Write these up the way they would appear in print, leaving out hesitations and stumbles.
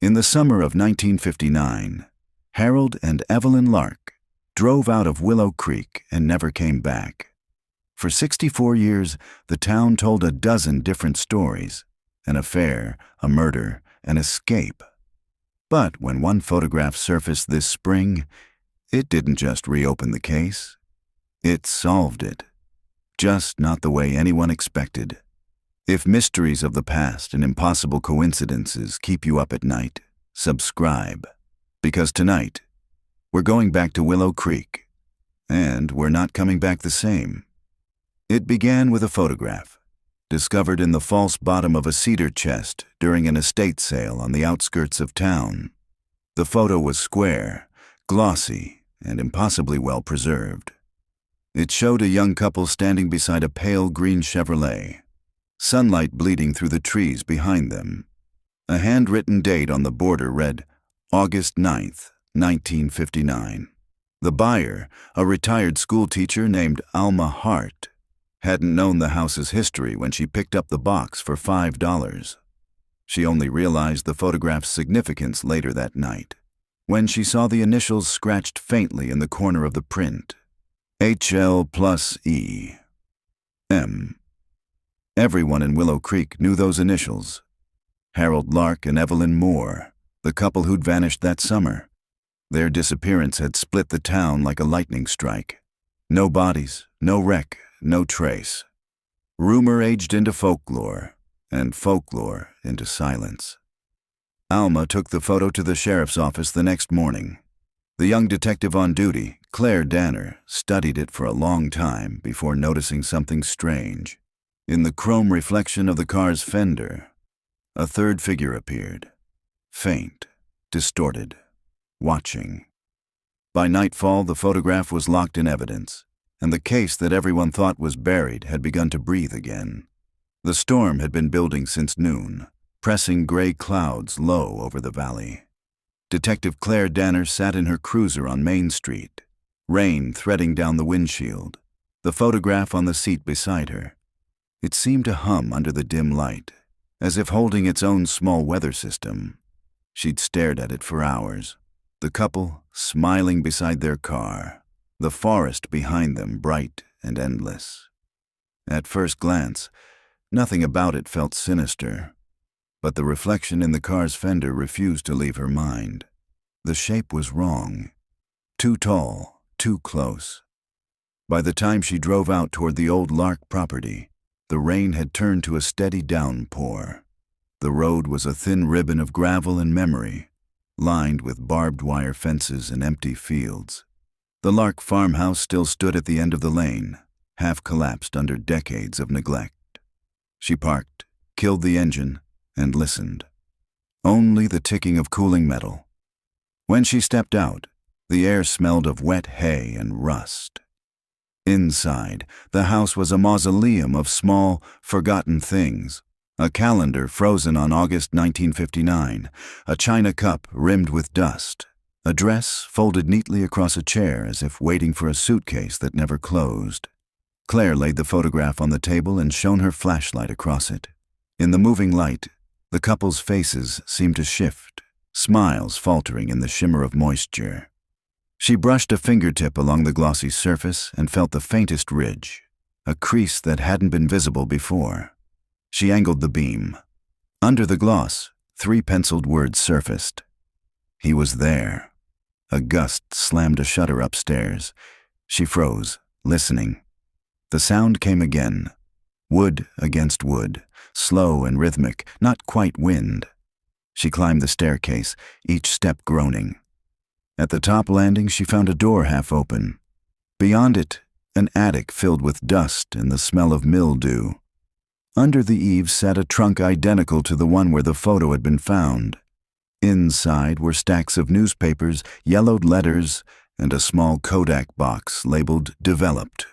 In the summer of 1959, Harold and Evelyn Lark drove out of Willow Creek and never came back. For 64 years, the town told a dozen different stories: an affair, a murder, an escape. But when one photograph surfaced this spring, it didn't just reopen the case. It solved it. Just not the way anyone expected. If mysteries of the past and impossible coincidences keep you up at night, subscribe. Because tonight, we're going back to Willow Creek. And we're not coming back the same. It began with a photograph, discovered in the false bottom of a cedar chest during an estate sale on the outskirts of town. The photo was square, glossy, and impossibly well preserved. It showed a young couple standing beside a pale green Chevrolet, sunlight bleeding through the trees behind them. A handwritten date on the border read August 9th, 1959. The buyer, a retired schoolteacher named Alma Hart, hadn't known the house's history when she picked up the box for $5. She only realized the photograph's significance later that night, when she saw the initials scratched faintly in the corner of the print. HL+E. M. Everyone in Willow Creek knew those initials. Harold Lark and Evelyn Moore, the couple who'd vanished that summer. Their disappearance had split the town like a lightning strike. No bodies, no wreck, no trace. Rumor aged into folklore, and folklore into silence. Alma took the photo to the sheriff's office the next morning. The young detective on duty, Claire Danner, studied it for a long time before noticing something strange. In the chrome reflection of the car's fender, a third figure appeared, faint, distorted, watching. By nightfall, the photograph was locked in evidence, and the case that everyone thought was buried had begun to breathe again. The storm had been building since noon, pressing gray clouds low over the valley. Detective Claire Danner sat in her cruiser on Main Street, rain threading down the windshield, the photograph on the seat beside her. It seemed to hum under the dim light, as if holding its own small weather system. She'd stared at it for hours, the couple smiling beside their car, the forest behind them bright and endless. At first glance, nothing about it felt sinister, but the reflection in the car's fender refused to leave her mind. The shape was wrong. Too tall, too close. By the time she drove out toward the old Lark property, the rain had turned to a steady downpour. The road was a thin ribbon of gravel and memory, lined with barbed wire fences and empty fields. The Lark farmhouse still stood at the end of the lane, half collapsed under decades of neglect. She parked, killed the engine, and listened. Only the ticking of cooling metal. When she stepped out, the air smelled of wet hay and rust. Inside, the house was a mausoleum of small, forgotten things. A calendar frozen on August 1959, a china cup rimmed with dust, a dress folded neatly across a chair as if waiting for a suitcase that never closed. Claire laid the photograph on the table and shone her flashlight across it. In the moving light, the couple's faces seemed to shift, smiles faltering in the shimmer of moisture. She brushed a fingertip along the glossy surface and felt the faintest ridge, a crease that hadn't been visible before. She angled the beam. Under the gloss, 3 penciled words surfaced. He was there. A gust slammed a shutter upstairs. She froze, listening. The sound came again. Wood against wood, slow and rhythmic, not quite wind. She climbed the staircase, each step groaning. At the top landing, she found a door half open. Beyond it, an attic filled with dust and the smell of mildew. Under the eaves sat a trunk identical to the one where the photo had been found. Inside were stacks of newspapers, yellowed letters, and a small Kodak box labeled Developed,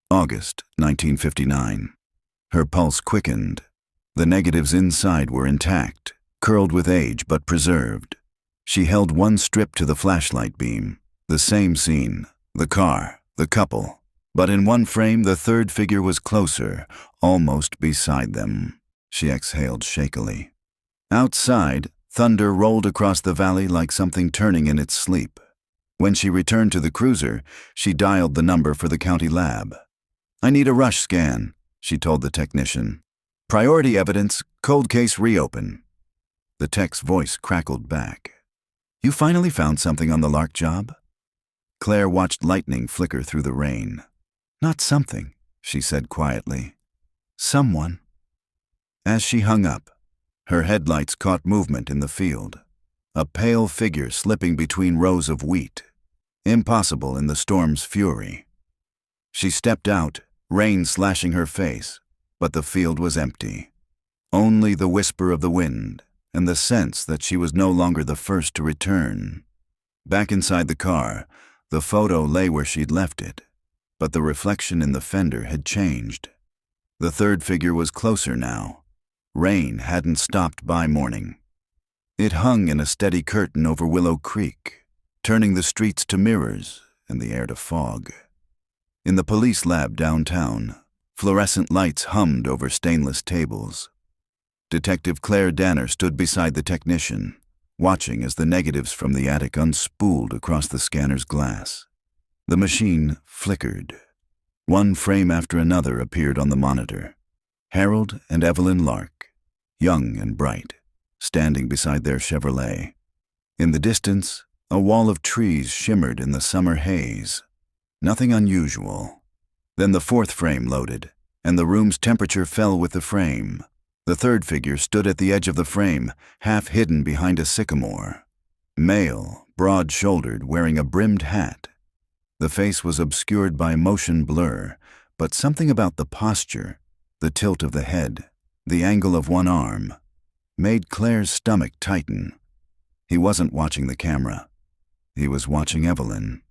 August 1959. Her pulse quickened. The negatives inside were intact, curled with age but preserved. She held one strip to the flashlight beam. The same scene, the car, the couple. But in one frame, the third figure was closer, almost beside them. She exhaled shakily. Outside, Thunder rolled across the valley like something turning in its sleep. When she returned to the cruiser, she dialed the number for the county lab. "I need a rush scan," she told the technician. "Priority evidence, cold case reopen." The tech's voice crackled back. "You finally found something on the Lark job?" Claire watched lightning flicker through the rain. "Not something," she said quietly. "Someone." As she hung up, her headlights caught movement in the field. A pale figure slipping between rows of wheat. Impossible in the storm's fury. She stepped out, rain slashing her face, but the field was empty. Only the whisper of the wind and the sense that she was no longer the first to return. Back inside the car, the photo lay where she'd left it, but the reflection in the fender had changed. The third figure was closer now. Rain hadn't stopped by morning. It hung in a steady curtain over Willow Creek, turning the streets to mirrors and the air to fog. In the police lab downtown, fluorescent lights hummed over stainless tables. Detective Claire Danner stood beside the technician, watching as the negatives from the attic unspooled across the scanner's glass. The machine flickered. One frame after another appeared on the monitor. Harold and Evelyn Lark, young and bright, standing beside their Chevrolet. In the distance, a wall of trees shimmered in the summer haze. Nothing unusual. Then the fourth frame loaded, and the room's temperature fell with the frame. The third figure stood at the edge of the frame, half hidden behind a sycamore. Male, broad-shouldered, wearing a brimmed hat. The face was obscured by motion blur, but something about the posture, the tilt of the head, the angle of one arm, made Claire's stomach tighten. He wasn't watching the camera. He was watching Evelyn.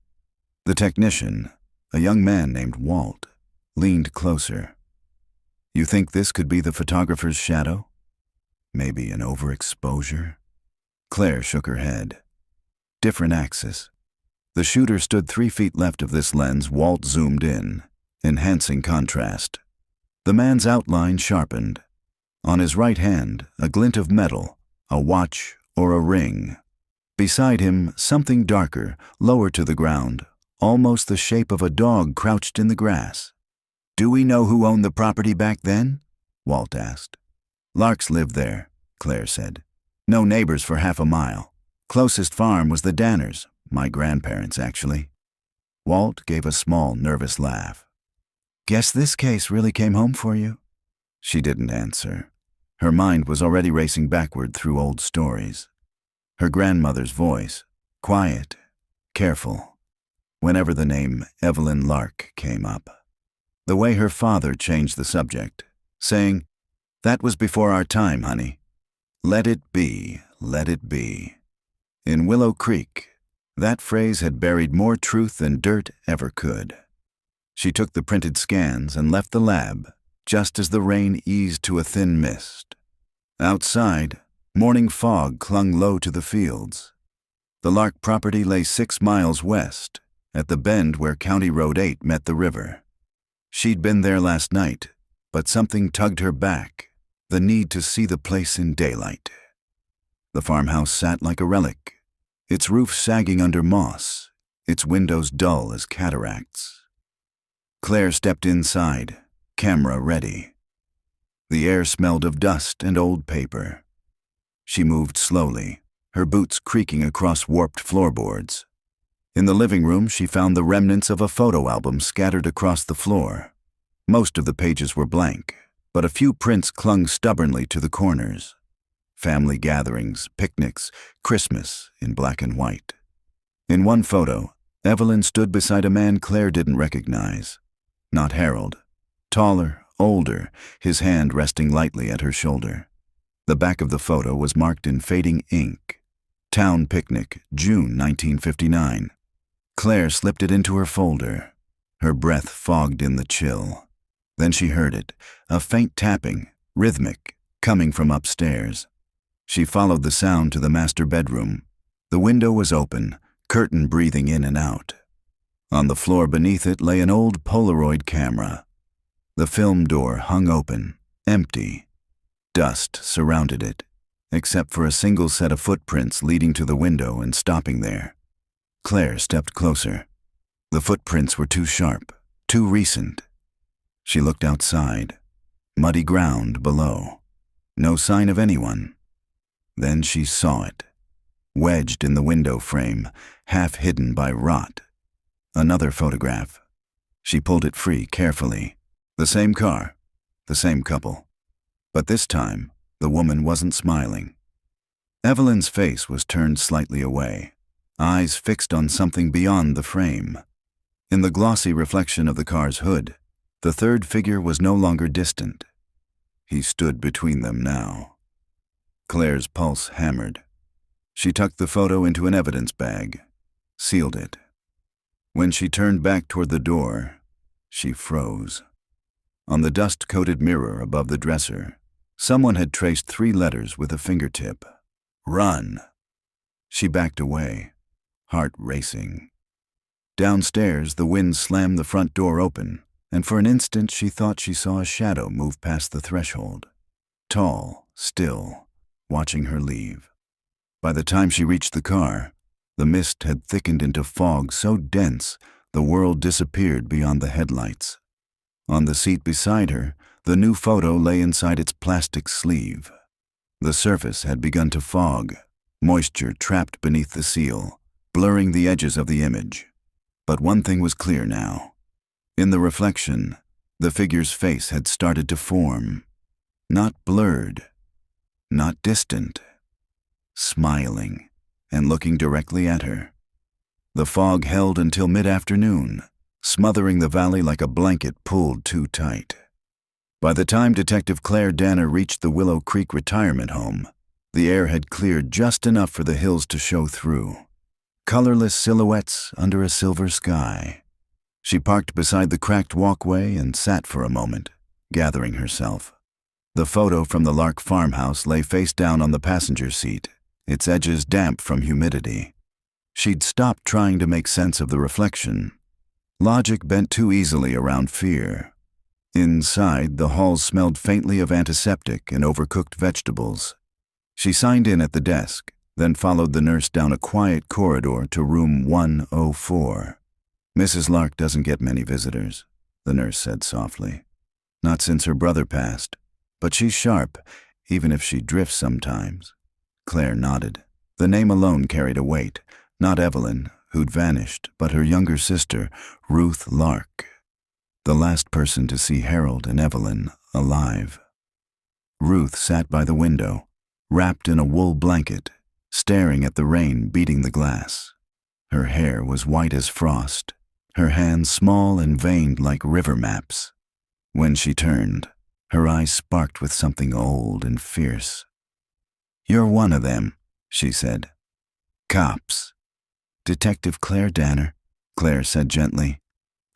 The technician, a young man named Walt, leaned closer. "You think this could be the photographer's shadow? Maybe an overexposure?" Claire shook her head. Different axis. The shooter stood 3 feet left of this lens. Walt zoomed in, enhancing contrast. The man's outline sharpened. On his right hand, a glint of metal, a watch or a ring. Beside him, something darker, lower to the ground, almost the shape of a dog crouched in the grass. "Do we know who owned the property back then?" Walt asked. "Larks lived there," Claire said. "No neighbors for half a mile. Closest farm was the Danners, my grandparents, actually." Walt gave a small, nervous laugh. "Guess this case really came home for you?" She didn't answer. Her mind was already racing backward through old stories. Her grandmother's voice, quiet, careful, whenever the name Evelyn Lark came up. The way her father changed the subject, saying, "That was before our time, honey. Let it be, let it be." In Willow Creek, that phrase had buried more truth than dirt ever could. She took the printed scans and left the lab just as the rain eased to a thin mist. Outside, morning fog clung low to the fields. The Lark property lay 6 miles west, at the bend where County Road 8 met the river. She'd been there last night, but something tugged her back, the need to see the place in daylight. The farmhouse sat like a relic, its roof sagging under moss, its windows dull as cataracts. Claire stepped inside, camera ready. The air smelled of dust and old paper. She moved slowly, her boots creaking across warped floorboards. In the living room, she found the remnants of a photo album scattered across the floor. Most of the pages were blank, but a few prints clung stubbornly to the corners. Family gatherings, picnics, Christmas in black and white. In one photo, Evelyn stood beside a man Claire didn't recognize. Not Harold. Taller, older, his hand resting lightly at her shoulder. The back of the photo was marked in fading ink. Town Picnic, June 1959. Claire slipped it into her folder. Her breath fogged in the chill. Then she heard it, a faint tapping, rhythmic, coming from upstairs. She followed the sound to the master bedroom. The window was open, curtain breathing in and out. On the floor beneath it lay an old Polaroid camera. The film door hung open, empty. Dust surrounded it, except for a single set of footprints leading to the window and stopping there. Claire stepped closer. The footprints were too sharp, too recent. She looked outside. Muddy ground below. No sign of anyone. Then she saw it. Wedged in the window frame, half hidden by rot. Another photograph. She pulled it free carefully. The same car, the same couple. But this time, the woman wasn't smiling. Evelyn's face was turned slightly away, eyes fixed on something beyond the frame. In the glossy reflection of the car's hood, the third figure was no longer distant. He stood between them now. Claire's pulse hammered. She tucked the photo into an evidence bag, sealed it. When she turned back toward the door, she froze. On the dust-coated mirror above the dresser, someone had traced 3 letters with a fingertip. Run. She backed away, heart racing. Downstairs, the wind slammed the front door open, and for an instant she thought she saw a shadow move past the threshold. Tall, still, watching her leave. By the time she reached the car, the mist had thickened into fog so dense the world disappeared beyond the headlights. On the seat beside her, the new photo lay inside its plastic sleeve. The surface had begun to fog, moisture trapped beneath the seal, blurring the edges of the image. But one thing was clear now. In the reflection, the figure's face had started to form. Not blurred, not distant. Smiling and looking directly at her. The fog held until mid-afternoon, smothering the valley like a blanket pulled too tight. By the time Detective Claire Danner reached the Willow Creek retirement home, the air had cleared just enough for the hills to show through. Colorless silhouettes under a silver sky. She parked beside the cracked walkway and sat for a moment, gathering herself. The photo from the Lark farmhouse lay face down on the passenger seat, its edges damp from humidity. She'd stopped trying to make sense of the reflection. Logic bent too easily around fear. Inside, the halls smelled faintly of antiseptic and overcooked vegetables. She signed in at the desk, then followed the nurse down a quiet corridor to room 104. Mrs. Lark doesn't get many visitors, the nurse said softly. Not since her brother passed, but she's sharp, even if she drifts sometimes. Claire nodded. The name alone carried a weight. Not Evelyn, who'd vanished, but her younger sister, Ruth Lark. The last person to see Harold and Evelyn alive. Ruth sat by the window, wrapped in a wool blanket, staring at the rain beating the glass. Her hair was white as frost, her hands small and veined like river maps. When she turned, her eyes sparked with something old and fierce. "You're one of them," she said. "Cops." "Detective Claire Danner," Claire said gently.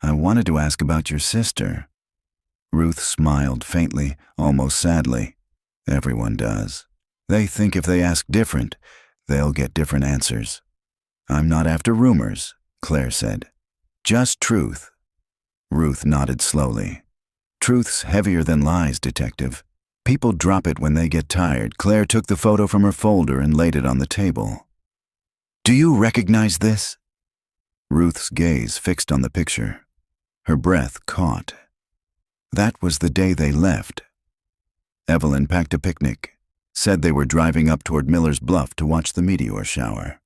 "I wanted to ask about your sister." Ruth smiled faintly, almost sadly. Everyone does. They think if they ask different, they'll get different answers. "I'm not after rumors," Claire said. "Just truth." Ruth nodded slowly. "Truth's heavier than lies, Detective. People drop it when they get tired." Claire took the photo from her folder and laid it on the table. "Do you recognize this?" Ruth's gaze fixed on the picture. Her breath caught. That was the day they left. Evelyn packed a picnic, said they were driving up toward Miller's Bluff to watch the meteor shower.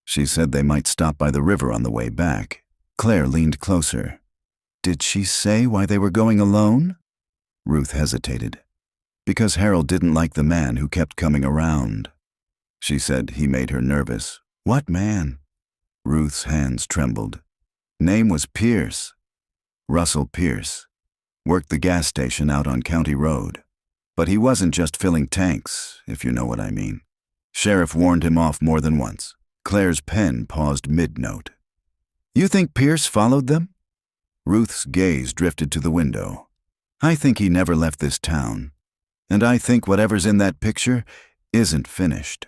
She said they might stop by the river on the way back. Claire leaned closer. "Did she say why they were going alone?" Ruth hesitated. "Because Harold didn't like the man who kept coming around." She said he made her nervous. "What man?" Ruth's hands trembled. "Name was Pierce. Russell Pierce. Worked the gas station out on County Road. But he wasn't just filling tanks, if you know what I mean. Sheriff warned him off more than once." Claire's pen paused mid-note. "You think Pierce followed them?" Ruth's gaze drifted to the window. "I think he never left this town. And I think whatever's in that picture isn't finished."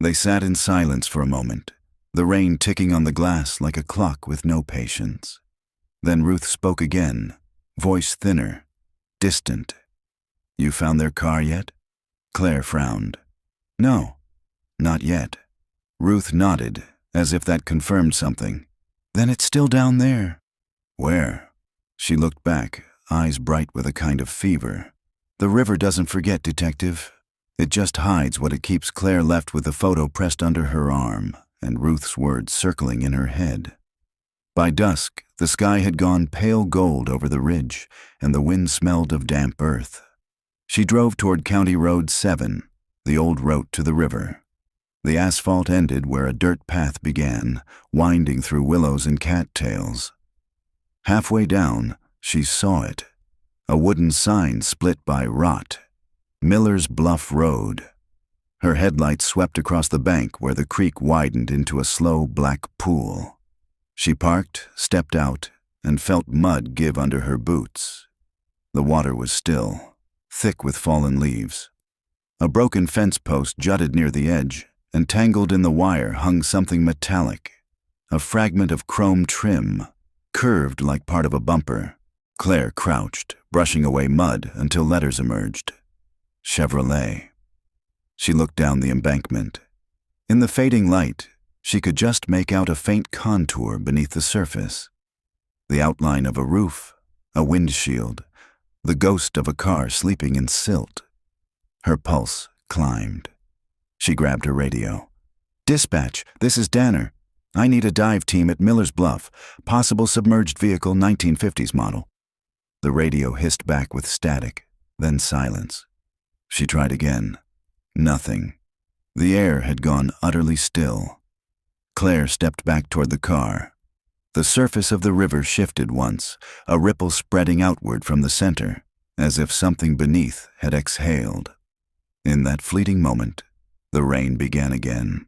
They sat in silence for a moment, the rain ticking on the glass like a clock with no patience. Then Ruth spoke again, voice thinner, distant. "You found their car yet?" Claire frowned. No, not yet. Ruth nodded, as if that confirmed something. Then it's still down there. Where? She looked back, eyes bright with a kind of fever. The river doesn't forget, Detective. It just hides what it keeps. Claire left with the photo pressed under her arm, and Ruth's words circling in her head. By dusk, the sky had gone pale gold over the ridge, and the wind smelled of damp earth. She drove toward County Road 7, the old route to the river. The asphalt ended where a dirt path began, winding through willows and cattails. Halfway down, she saw it. A wooden sign split by rot. Miller's Bluff Road. Her headlights swept across the bank where the creek widened into a slow black pool. She parked, stepped out, and felt mud give under her boots. The water was still, thick with fallen leaves. A broken fence post jutted near the edge, and tangled in the wire hung something metallic, a fragment of chrome trim, curved like part of a bumper. Claire crouched, brushing away mud until letters emerged. Chevrolet. She looked down the embankment. In the fading light, she could just make out a faint contour beneath the surface. The outline of a roof, a windshield, the ghost of a car sleeping in silt. Her pulse climbed. She grabbed her radio. "Dispatch, this is Danner. I need a dive team at Miller's Bluff, possible submerged vehicle 1950s model." The radio hissed back with static, then silence. She tried again. Nothing. The air had gone utterly still. Claire stepped back toward the car. The surface of the river shifted once, a ripple spreading outward from the center, as if something beneath had exhaled. In that fleeting moment, the rain began again.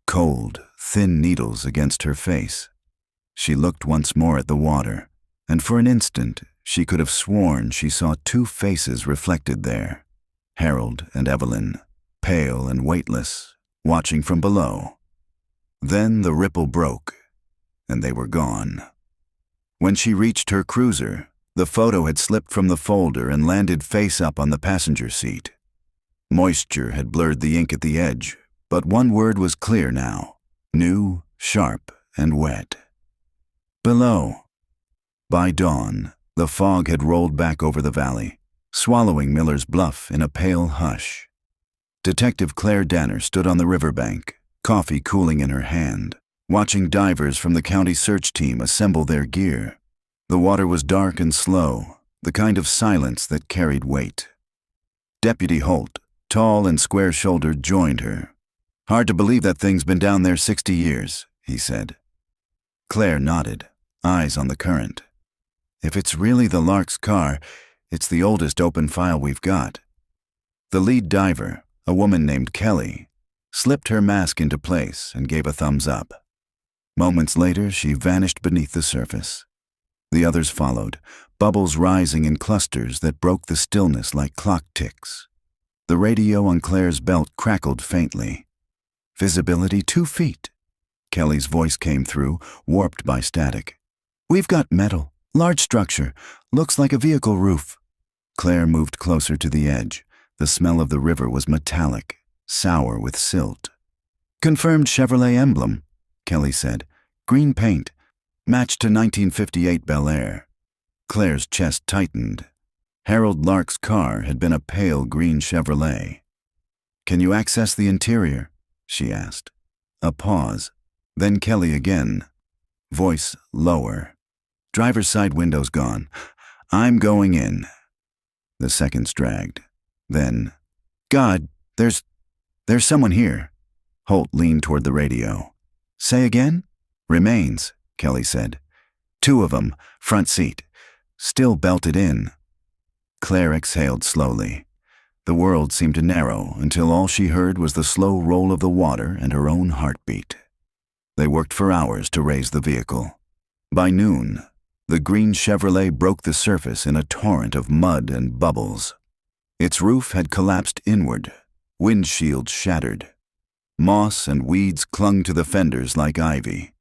Cold, thin needles against her face. She looked once more at the water, and for an instant she could have sworn she saw two faces reflected there, Harold and Evelyn, pale and weightless, watching from below. Then the ripple broke, and they were gone. When she reached her cruiser, the photo had slipped from the folder and landed face up on the passenger seat. Moisture had blurred the ink at the edge, but one word was clear now, new, sharp, and wet. Below. By dawn, the fog had rolled back over the valley, swallowing Miller's Bluff in a pale hush. Detective Claire Danner stood on the riverbank, coffee cooling in her hand, watching divers from the county search team assemble their gear. The water was dark and slow, the kind of silence that carried weight. Deputy Holt, tall and square-shouldered, joined her. "Hard to believe that thing's been down there 60 years, he said. Claire nodded, eyes on the current. "If it's really the Lark's car, it's the oldest open file we've got." The lead diver, a woman named Kelly, slipped her mask into place and gave a thumbs up. Moments later, she vanished beneath the surface. The others followed, bubbles rising in clusters that broke the stillness like clock ticks. The radio on Claire's belt crackled faintly. "Visibility 2 feet. Kelly's voice came through, warped by static. "We've got metal, large structure, looks like a vehicle roof." Claire moved closer to the edge. The smell of the river was metallic, sour with silt. "Confirmed Chevrolet emblem," Kelly said. "Green paint, matched to 1958 Bel Air." Claire's chest tightened. Harold Lark's car had been a pale green Chevrolet. "Can you access the interior?" she asked. A pause. Then Kelly again. Voice lower. "Driver's side window's gone. I'm going in." The seconds dragged. Then, "God, there's someone here." Holt leaned toward the radio. "Say again?" "Remains," Kelly said. "2 of them, front seat. Still belted in." Claire exhaled slowly. The world seemed to narrow until all she heard was the slow roll of the water and her own heartbeat. They worked for hours to raise the vehicle. By noon, the green Chevrolet broke the surface in a torrent of mud and bubbles. Its roof had collapsed inward, windshield shattered. Moss and weeds clung to the fenders like ivy.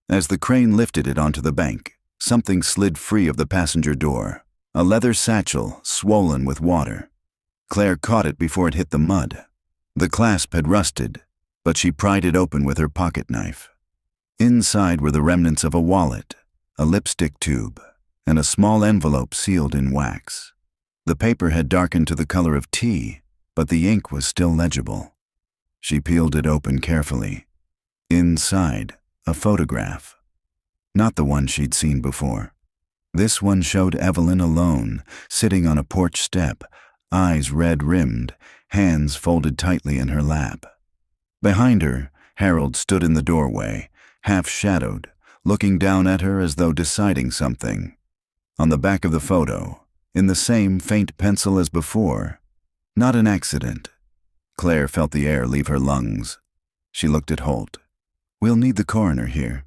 As the crane lifted it onto the bank, something slid free of the passenger door, a leather satchel swollen with water. Claire caught it before it hit the mud. The clasp had rusted, but she pried it open with her pocket knife. Inside were the remnants of a wallet, a lipstick tube, and a small envelope sealed in wax. The paper had darkened to the color of tea, but the ink was still legible. She peeled it open carefully. Inside, a photograph. Not the one she'd seen before. This one showed Evelyn alone, sitting on a porch step, eyes red-rimmed, hands folded tightly in her lap. Behind her, Harold stood in the doorway, half-shadowed, looking down at her as though deciding something. On the back of the photo, in the same faint pencil as before, "Not an accident." Claire felt the air leave her lungs. She looked at Holt. "We'll need the coroner here."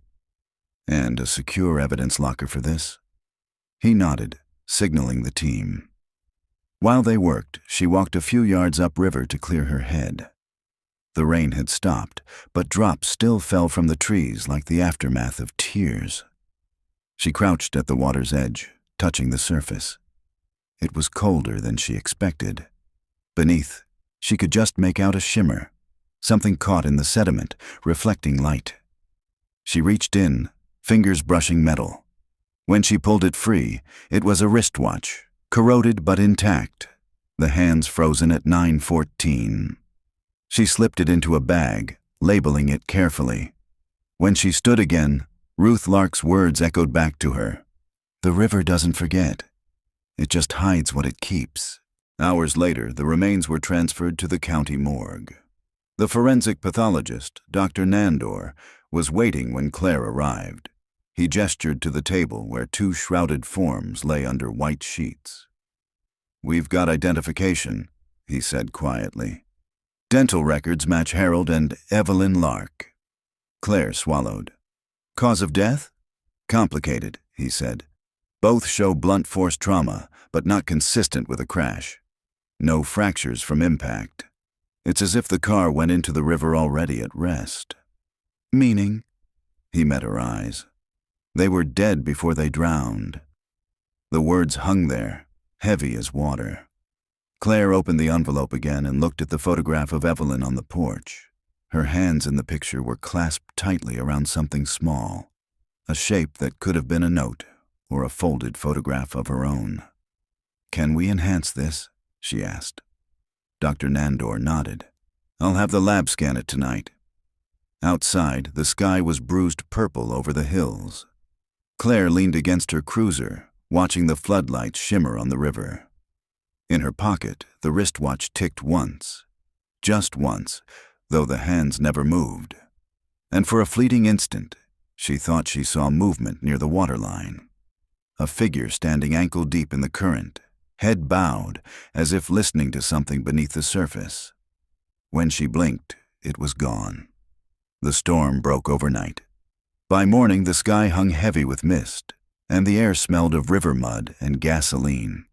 "And a secure evidence locker for this?" He nodded, signaling the team. While they worked, she walked a few yards upriver to clear her head. The rain had stopped, but drops still fell from the trees like the aftermath of tears. She crouched at the water's edge, touching the surface. It was colder than she expected. Beneath, she could just make out a shimmer, something caught in the sediment, reflecting light. She reached in, fingers brushing metal. When she pulled it free, it was a wristwatch, corroded but intact, the hands frozen at 9:14. She slipped it into a bag, labeling it carefully. When she stood again, Ruth Lark's words echoed back to her. "The river doesn't forget. It just hides what it keeps." Hours later, the remains were transferred to the county morgue. The forensic pathologist, Dr. Nandor, was waiting when Claire arrived. He gestured to the table where two shrouded forms lay under white sheets. "We've got identification," he said quietly. "Dental records match Harold and Evelyn Lark." Claire swallowed. "Cause of death?" "Complicated," he said. "Both show blunt force trauma, but not consistent with a crash. No fractures from impact. It's as if the car went into the river already at rest." "Meaning?" He met her eyes. "They were dead before they drowned." The words hung there, heavy as water. Claire opened the envelope again and looked at the photograph of Evelyn on the porch. Her hands in the picture were clasped tightly around something small, a shape that could have been a note or a folded photograph of her own. "Can we enhance this?" she asked. Dr. Nandor nodded. "I'll have the lab scan it tonight." Outside, the sky was bruised purple over the hills. Claire leaned against her cruiser, watching the floodlights shimmer on the river. In her pocket, the wristwatch ticked once. Just once, though the hands never moved. And for a fleeting instant, she thought she saw movement near the waterline. A figure standing ankle-deep in the current, head bowed, as if listening to something beneath the surface. When she blinked, it was gone. The storm broke overnight. By morning, the sky hung heavy with mist, and the air smelled of river mud and gasoline.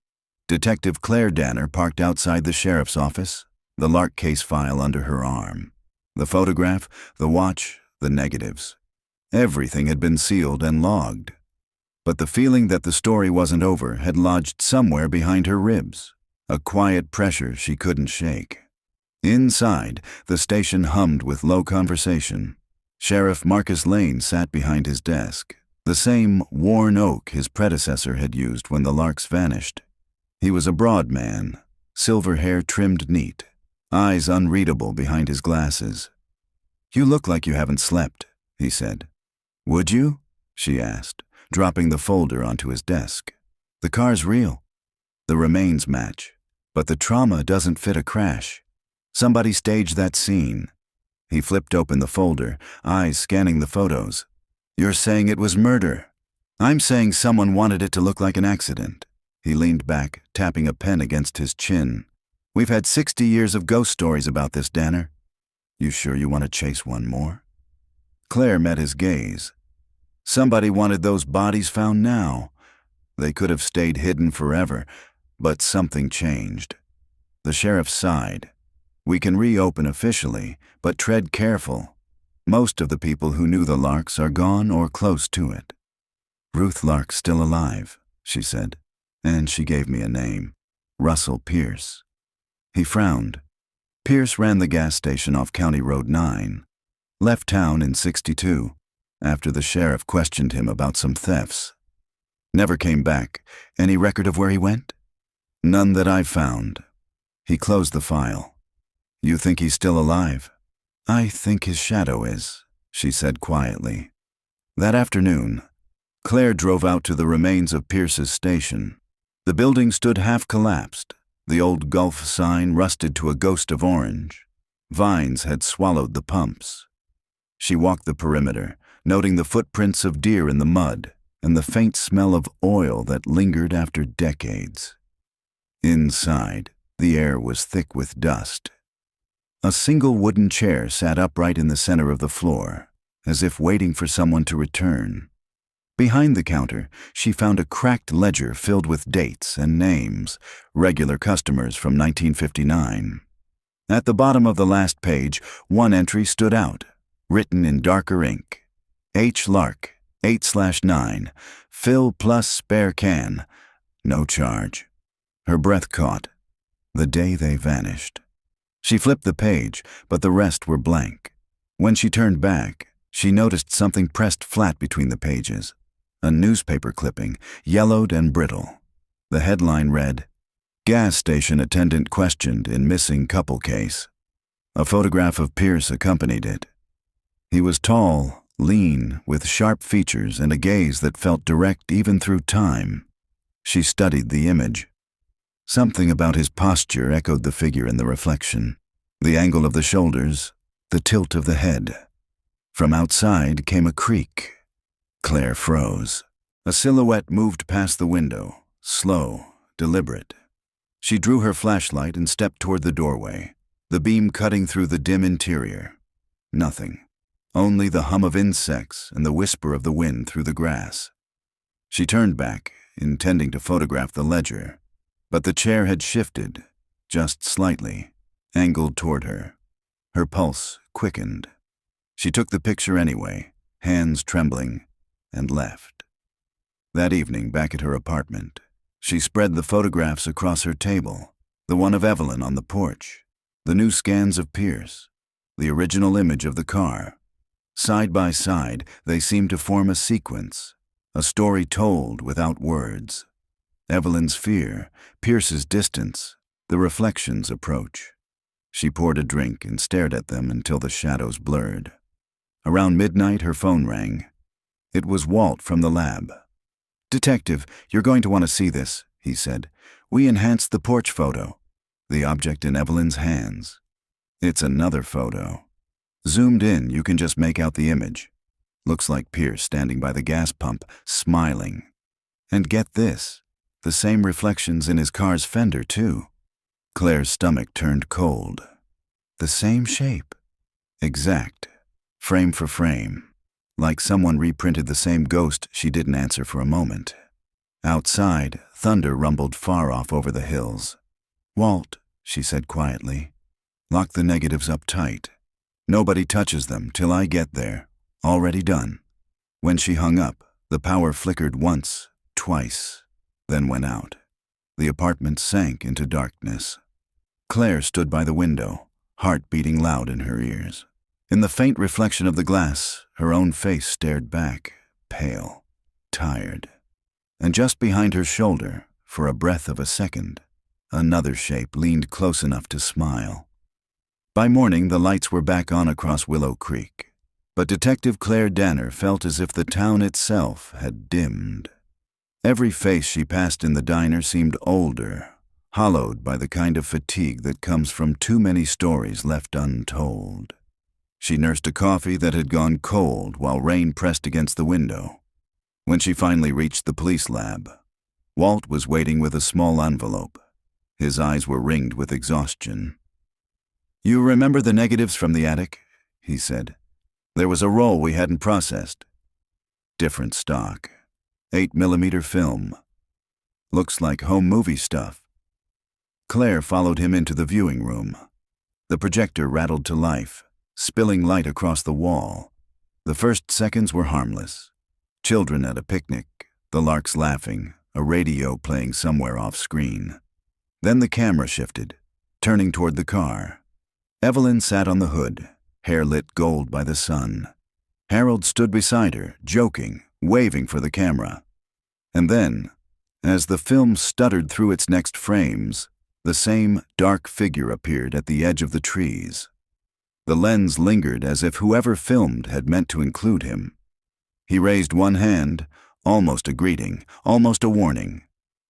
Detective Claire Danner parked outside the sheriff's office, the Lark case file under her arm. The photograph, the watch, the negatives. Everything had been sealed and logged. But the feeling that the story wasn't over had lodged somewhere behind her ribs, a quiet pressure she couldn't shake. Inside, the station hummed with low conversation. Sheriff Marcus Lane sat behind his desk, the same worn oak his predecessor had used when the Larks vanished. He was a broad man, silver hair trimmed neat, eyes unreadable behind his glasses. "You look like you haven't slept," he said. "Would you?" she asked, dropping the folder onto his desk. "The car's real. The remains match, but the trauma doesn't fit a crash. Somebody staged that scene." He flipped open the folder, eyes scanning the photos. "You're saying it was murder." "I'm saying someone wanted it to look like an accident." He leaned back, tapping a pen against his chin. "We've had 60 years of ghost stories about this, Danner. You sure you want to chase one more?" Claire met his gaze. Somebody wanted those bodies found now. They could have stayed hidden forever, but something changed. The sheriff sighed. "We can reopen officially, but tread careful. Most of the people who knew the Larks are gone or close to it." "Ruth Lark's still alive," she said, and she gave me a name, Russell Pierce. He frowned. Pierce ran the gas station off County Road 9, left town in '62 after the sheriff questioned him about some thefts. Never came back. Any record of where he went? None that I've found. He closed the file. You think he's still alive? I think his shadow is, she said quietly. That afternoon, Claire drove out to the remains of Pierce's station. The building stood half collapsed, the old Gulf sign rusted to a ghost of orange. Vines had swallowed the pumps. She walked the perimeter, noting the footprints of deer in the mud and the faint smell of oil that lingered after decades. Inside, the air was thick with dust. A single wooden chair sat upright in the center of the floor, as if waiting for someone to return. Behind the counter, she found a cracked ledger filled with dates and names, regular customers from 1959. At the bottom of the last page, one entry stood out, written in darker ink. H. Lark, 8/9, fill plus spare can, no charge. Her breath caught. The day they vanished. She flipped the page, but the rest were blank. When she turned back, she noticed something pressed flat between the pages. A newspaper clipping, yellowed and brittle. The headline read, "Gas station attendant questioned in missing couple case." A photograph of Pierce accompanied it. He was tall, lean, with sharp features and a gaze that felt direct even through time. She studied the image. Something about his posture echoed the figure in the reflection. The angle of the shoulders, the tilt of the head. From outside came a creak. Claire froze. A silhouette moved past the window, slow, deliberate. She drew her flashlight and stepped toward the doorway, the beam cutting through the dim interior. Nothing. Only the hum of insects and the whisper of the wind through the grass. She turned back, intending to photograph the ledger, but the chair had shifted, just slightly, angled toward her. Her pulse quickened. She took the picture anyway, hands trembling, and left. That evening, back at her apartment, she spread the photographs across her table, the one of Evelyn on the porch, the new scans of Pierce, the original image of the car. Side by side, they seemed to form a sequence, a story told without words. Evelyn's fear, Pierce's distance, the reflections' approach. She poured a drink and stared at them until the shadows blurred. Around midnight, her phone rang. It was Walt from the lab. "Detective, you're going to want to see this," he said. "We enhanced the porch photo." The object in Evelyn's hands. It's another photo. Zoomed in, you can just make out the image. Looks like Pierce standing by the gas pump, smiling. And get this, the same reflections in his car's fender, too. Claire's stomach turned cold. The same shape. Exact. Frame for frame. Like someone reprinted the same ghost she didn't answer for a moment. Outside, thunder rumbled far off over the hills. "Walt," she said quietly, "lock the negatives up tight. Nobody touches them till I get there. Already done." When she hung up, the power flickered once, twice, then went out. The apartment sank into darkness. Claire stood by the window, heart beating loud in her ears. In the faint reflection of the glass, her own face stared back, pale, tired. And just behind her shoulder, for a breath of a second, another shape leaned close enough to smile. By morning, the lights were back on across Willow Creek, but Detective Claire Danner felt as if the town itself had dimmed. Every face she passed in the diner seemed older, hollowed by the kind of fatigue that comes from too many stories left untold. She nursed a coffee that had gone cold while rain pressed against the window. When she finally reached the police lab, Walt was waiting with a small envelope. His eyes were ringed with exhaustion. "You remember the negatives from the attic?" he said. "There was a roll we hadn't processed. Different stock. 8mm film. Looks like home movie stuff." Claire followed him into the viewing room. The projector rattled to life, spilling light across the wall. The first seconds were harmless. Children at a picnic, the larks laughing, a radio playing somewhere off screen. Then the camera shifted, turning toward the car. Evelyn sat on the hood, hair lit gold by the sun. Harold stood beside her, joking, waving for the camera. And then, as the film stuttered through its next frames, the same dark figure appeared at the edge of the trees. The lens lingered as if whoever filmed had meant to include him. He raised one hand, almost a greeting, almost a warning.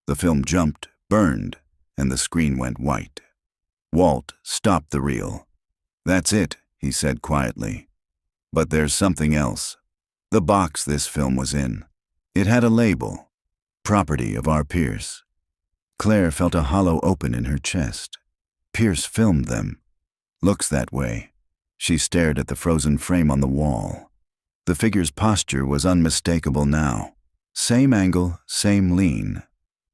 The film jumped, burned, and the screen went white. Walt stopped the reel. "That's it," he said quietly. "But there's something else. The box this film was in. It had a label. Property of R. Pierce." Claire felt a hollow open in her chest. Pierce filmed them. Looks that way. She stared at the frozen frame on the wall. The figure's posture was unmistakable now. Same angle, same lean.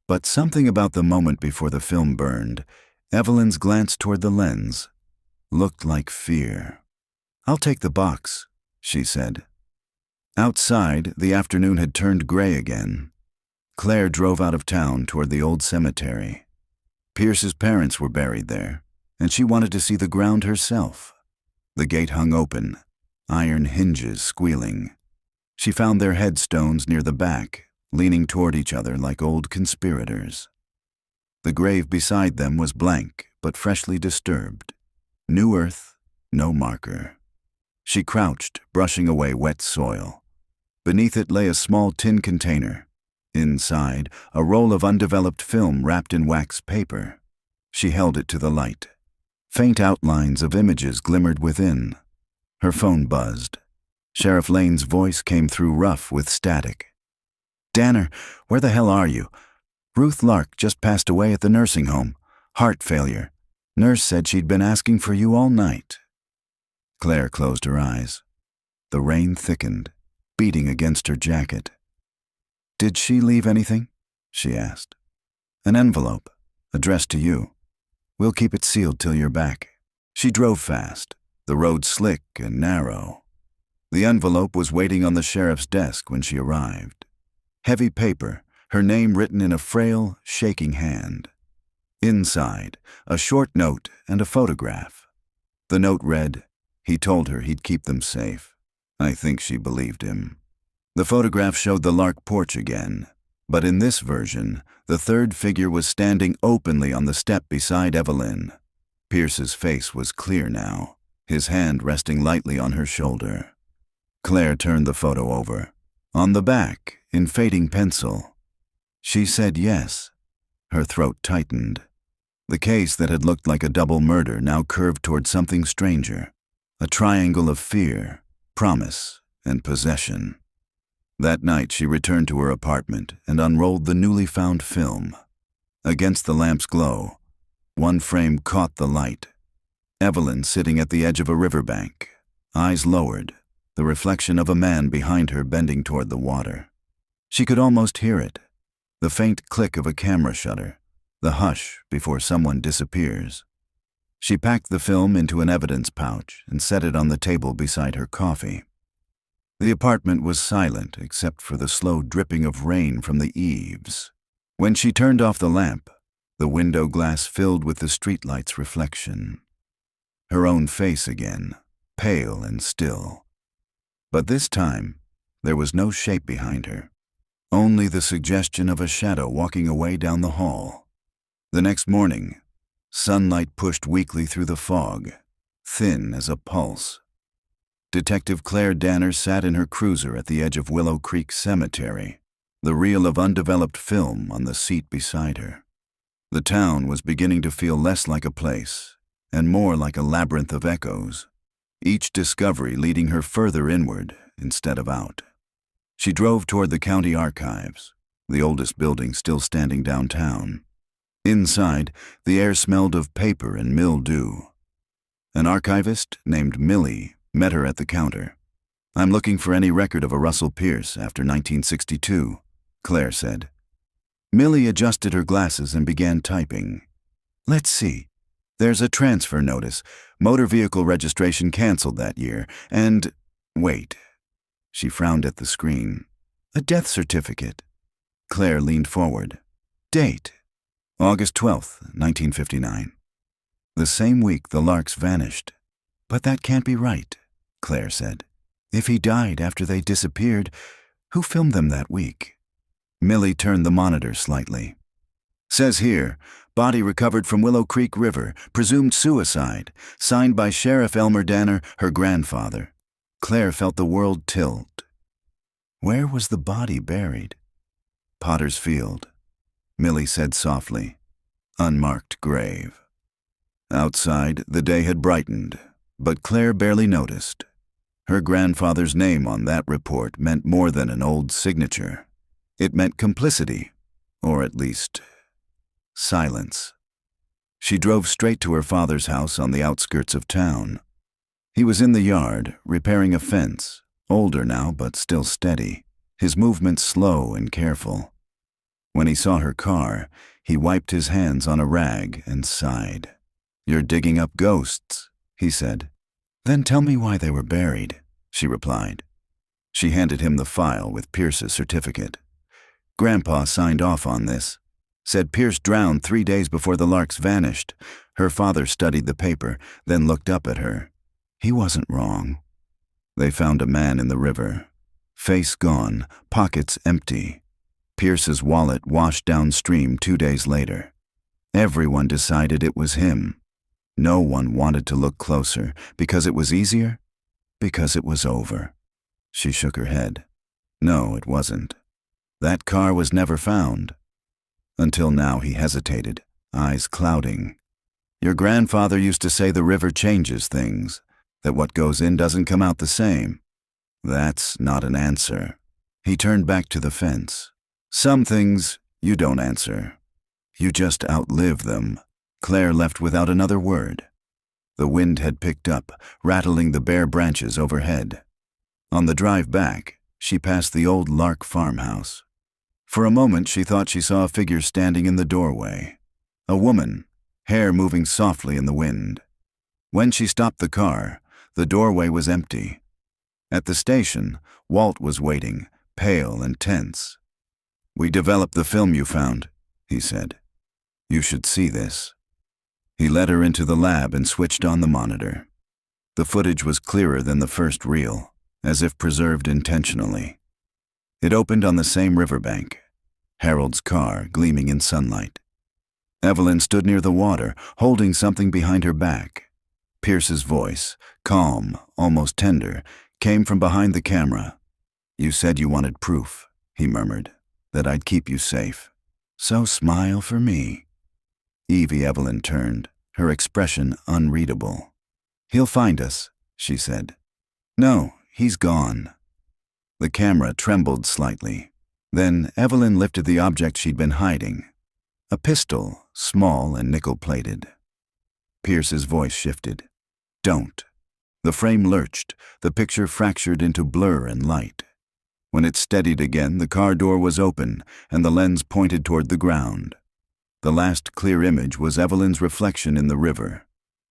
But something about the moment before the film burned, Evelyn's glance toward the lens, looked like fear. "I'll take the box," she said. Outside, the afternoon had turned gray again. Claire drove out of town toward the old cemetery. Pierce's parents were buried there, and she wanted to see the ground herself. The gate hung open, iron hinges squealing. She found their headstones near the back, leaning toward each other like old conspirators. The grave beside them was blank, but freshly disturbed. New earth, no marker. She crouched, brushing away wet soil. Beneath it lay a small tin container. Inside, a roll of undeveloped film wrapped in wax paper. She held it to the light. Faint outlines of images glimmered within. Her phone buzzed. Sheriff Lane's voice came through rough with static. "Danner, where the hell are you? Ruth Lark just passed away at the nursing home. Heart failure. Nurse said she'd been asking for you all night." Claire closed her eyes. The rain thickened, beating against her jacket. "Did she leave anything?" she asked. "An envelope, addressed to you. We'll keep it sealed till you're back." She drove fast, the road slick and narrow. The envelope was waiting on the sheriff's desk when she arrived. Heavy paper, her name written in a frail, shaking hand. Inside, a short note and a photograph. The note read, "He told her he'd keep them safe." I think she believed him. The photograph showed the Lark porch again, but in this version, the third figure was standing openly on the step beside Evelyn. Pierce's face was clear now, his hand resting lightly on her shoulder. Claire turned the photo over. On the back, in fading pencil, she said yes. Her throat tightened. The case that had looked like a double murder now curved toward something stranger, a triangle of fear, promise, and possession. That night she returned to her apartment and unrolled the newly found film. Against the lamp's glow, one frame caught the light. Evelyn sitting at the edge of a riverbank, eyes lowered, the reflection of a man behind her bending toward the water. She could almost hear it, the faint click of a camera shutter, the hush before someone disappears. She packed the film into an evidence pouch and set it on the table beside her coffee. The apartment was silent except for the slow dripping of rain from the eaves. When she turned off the lamp, the window glass filled with the streetlight's reflection. Her own face again, pale and still. But this time, there was no shape behind her, only the suggestion of a shadow walking away down the hall. The next morning, sunlight pushed weakly through the fog, thin as a pulse. Detective Claire Danner sat in her cruiser at the edge of Willow Creek Cemetery, the reel of undeveloped film on the seat beside her. The town was beginning to feel less like a place and more like a labyrinth of echoes, each discovery leading her further inward instead of out. She drove toward the county archives, the oldest building still standing downtown. Inside, the air smelled of paper and mildew. An archivist named Millie met her at the counter. "I'm looking for any record of a Russell Pierce after 1962, Claire said. Millie adjusted her glasses and began typing. "Let's see. There's a transfer notice, motor vehicle registration canceled that year, and... wait." She frowned at the screen. "A death certificate." Claire leaned forward. "Date. August 12th, 1959. The same week the Larks vanished. But that can't be right, Claire said. If he died after they disappeared, who filmed them that week? Millie turned the monitor slightly. Says here, body recovered from Willow Creek River, presumed suicide, signed by Sheriff Elmer Danner, her grandfather. Claire felt the world tilt. Where was the body buried? Potter's Field, Millie said softly. Unmarked grave. Outside, the day had brightened, but Claire barely noticed. Her grandfather's name on that report meant more than an old signature. It meant complicity, or at least silence. She drove straight to her father's house on the outskirts of town. He was in the yard, repairing a fence, older now but still steady, his movements slow and careful. When he saw her car, he wiped his hands on a rag and sighed. "You're digging up ghosts," he said. "Then tell me why they were buried," she replied. She handed him the file with Pierce's certificate. Grandpa signed off on this. Said Pierce drowned 3 days before the Larks vanished. Her father studied the paper, then looked up at her. He wasn't wrong. They found a man in the river. Face gone, pockets empty. Pierce's wallet washed downstream 2 days later. Everyone decided it was him. No one wanted to look closer, because it was easier, because it was over. She shook her head. No, it wasn't. That car was never found. Until now he hesitated, eyes clouding. Your grandfather used to say the river changes things, that what goes in doesn't come out the same. That's not an answer. He turned back to the fence. Some things you don't answer. You just outlive them. Claire left without another word. The wind had picked up, rattling the bare branches overhead. On the drive back, she passed the old Lark farmhouse. For a moment she thought she saw a figure standing in the doorway. A woman, hair moving softly in the wind. When she stopped the car, the doorway was empty. At the station, Walt was waiting, pale and tense. "We developed the film you found," he said. "You should see this." He led her into the lab and switched on the monitor. The footage was clearer than the first reel, as if preserved intentionally. It opened on the same riverbank, Harold's car gleaming in sunlight. Evelyn stood near the water, holding something behind her back. Pierce's voice, calm, almost tender, came from behind the camera. "You said you wanted proof," he murmured, "that I'd keep you safe. So smile for me." Evie Evelyn turned, her expression unreadable. "He'll find us," she said. "No, he's gone." The camera trembled slightly. Then Evelyn lifted the object she'd been hiding. A pistol, small and nickel-plated. Pierce's voice shifted. "Don't." The frame lurched, the picture fractured into blur and light. When it steadied again, the car door was open, and the lens pointed toward the ground. The last clear image was Evelyn's reflection in the river.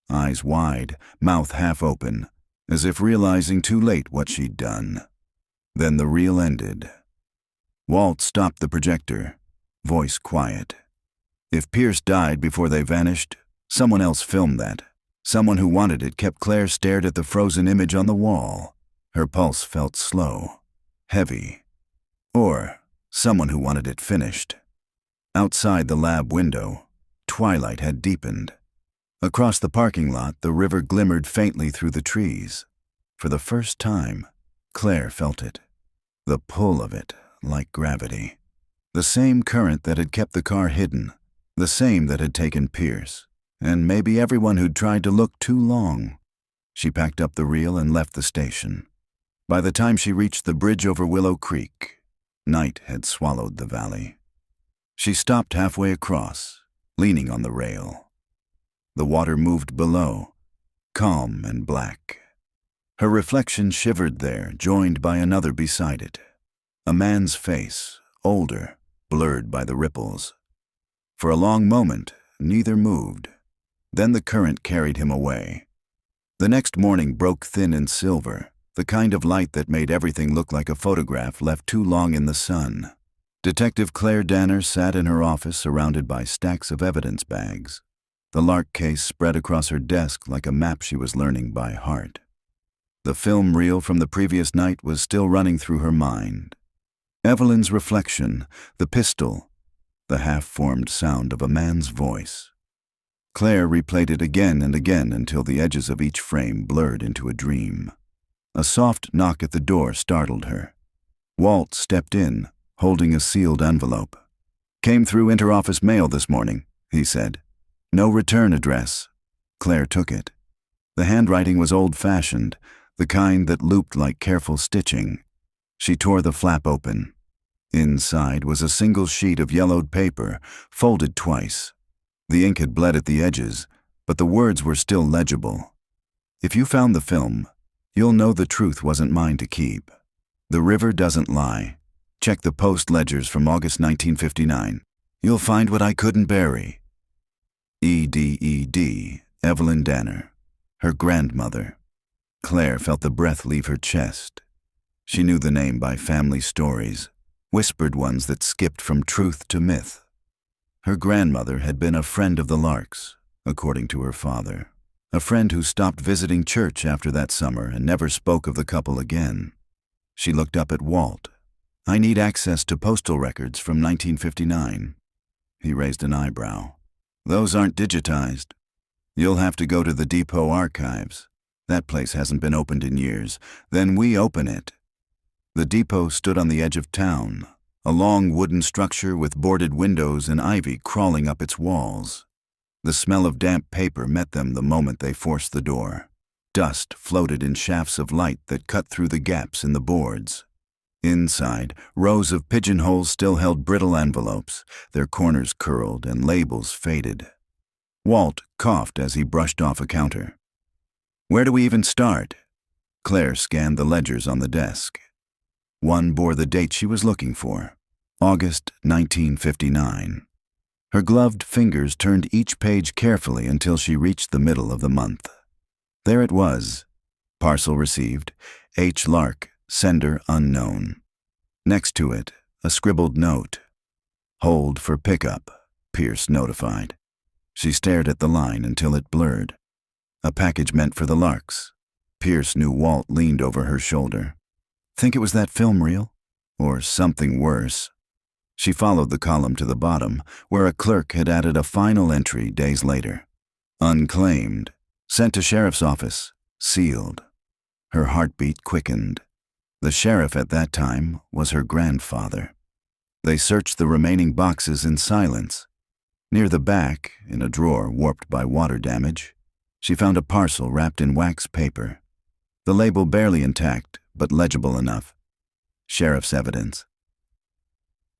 Eyes wide, mouth half open, as if realizing too late what she'd done. Then the reel ended. Walt stopped the projector, voice quiet. If Pierce died before they vanished, someone else filmed that. Someone who wanted it kept. Claire stared at the frozen image on the wall. Her pulse felt slow, heavy. Or someone who wanted it finished. Outside the lab window, twilight had deepened. Across the parking lot, the river glimmered faintly through the trees. For the first time, Claire felt it. The pull of it, like gravity. The same current that had kept the car hidden. The same that had taken Pierce. And maybe everyone who'd tried to look too long. She packed up the reel and left the station. By the time she reached the bridge over Willow Creek, night had swallowed the valley. She stopped halfway across, leaning on the rail. The water moved below, calm and black. Her reflection shivered there, joined by another beside it. A man's face, older, blurred by the ripples. For a long moment, neither moved. Then the current carried him away. The next morning broke thin and silver, the kind of light that made everything look like a photograph left too long in the sun. Detective Claire Danner sat in her office surrounded by stacks of evidence bags. The Lark case spread across her desk like a map she was learning by heart. The film reel from the previous night was still running through her mind. Evelyn's reflection, the pistol, the half-formed sound of a man's voice. Claire replayed it again and again until the edges of each frame blurred into a dream. A soft knock at the door startled her. Walt stepped in, holding a sealed envelope. "Came through interoffice mail this morning," he said. "No return address." Claire took it. The handwriting was old-fashioned, the kind that looped like careful stitching. She tore the flap open. Inside was a single sheet of yellowed paper, folded twice. The ink had bled at the edges, but the words were still legible. "If you found the film, you'll know the truth wasn't mine to keep. The river doesn't lie. Check the post ledgers from August 1959. You'll find what I couldn't bury." E.D.E.D. Evelyn Danner, her grandmother. Claire felt the breath leave her chest. She knew the name by family stories, whispered ones that skipped from truth to myth. Her grandmother had been a friend of the Larks, according to her father, a friend who stopped visiting church after that summer and never spoke of the couple again. She looked up at Walt. "I need access to postal records from 1959. He raised an eyebrow. "Those aren't digitized. You'll have to go to the depot archives. That place hasn't been opened in years. Then we open it." The depot stood on the edge of town, a long wooden structure with boarded windows and ivy crawling up its walls. The smell of damp paper met them the moment they forced the door. Dust floated in shafts of light that cut through the gaps in the boards. Inside, rows of pigeonholes still held brittle envelopes, their corners curled and labels faded. Walt coughed as he brushed off a counter. "Where do we even start?" Claire scanned the ledgers on the desk. One bore the date she was looking for, August 1959. Her gloved fingers turned each page carefully until she reached the middle of the month. There it was. Parcel received, H. Lark, sender unknown. Next to it, a scribbled note. "Hold for pickup," Pierce notified. She stared at the line until it blurred. A package meant for the Larks. Pierce knew Walt leaned over her shoulder. Think it was that film reel? Or something worse? She followed the column to the bottom, where a clerk had added a final entry days later. "Unclaimed. Sent to sheriff's office. Sealed." Her heartbeat quickened. The sheriff at that time was her grandfather. They searched the remaining boxes in silence. Near the back, in a drawer warped by water damage, she found a parcel wrapped in wax paper. The label barely intact, but legible enough. Sheriff's evidence.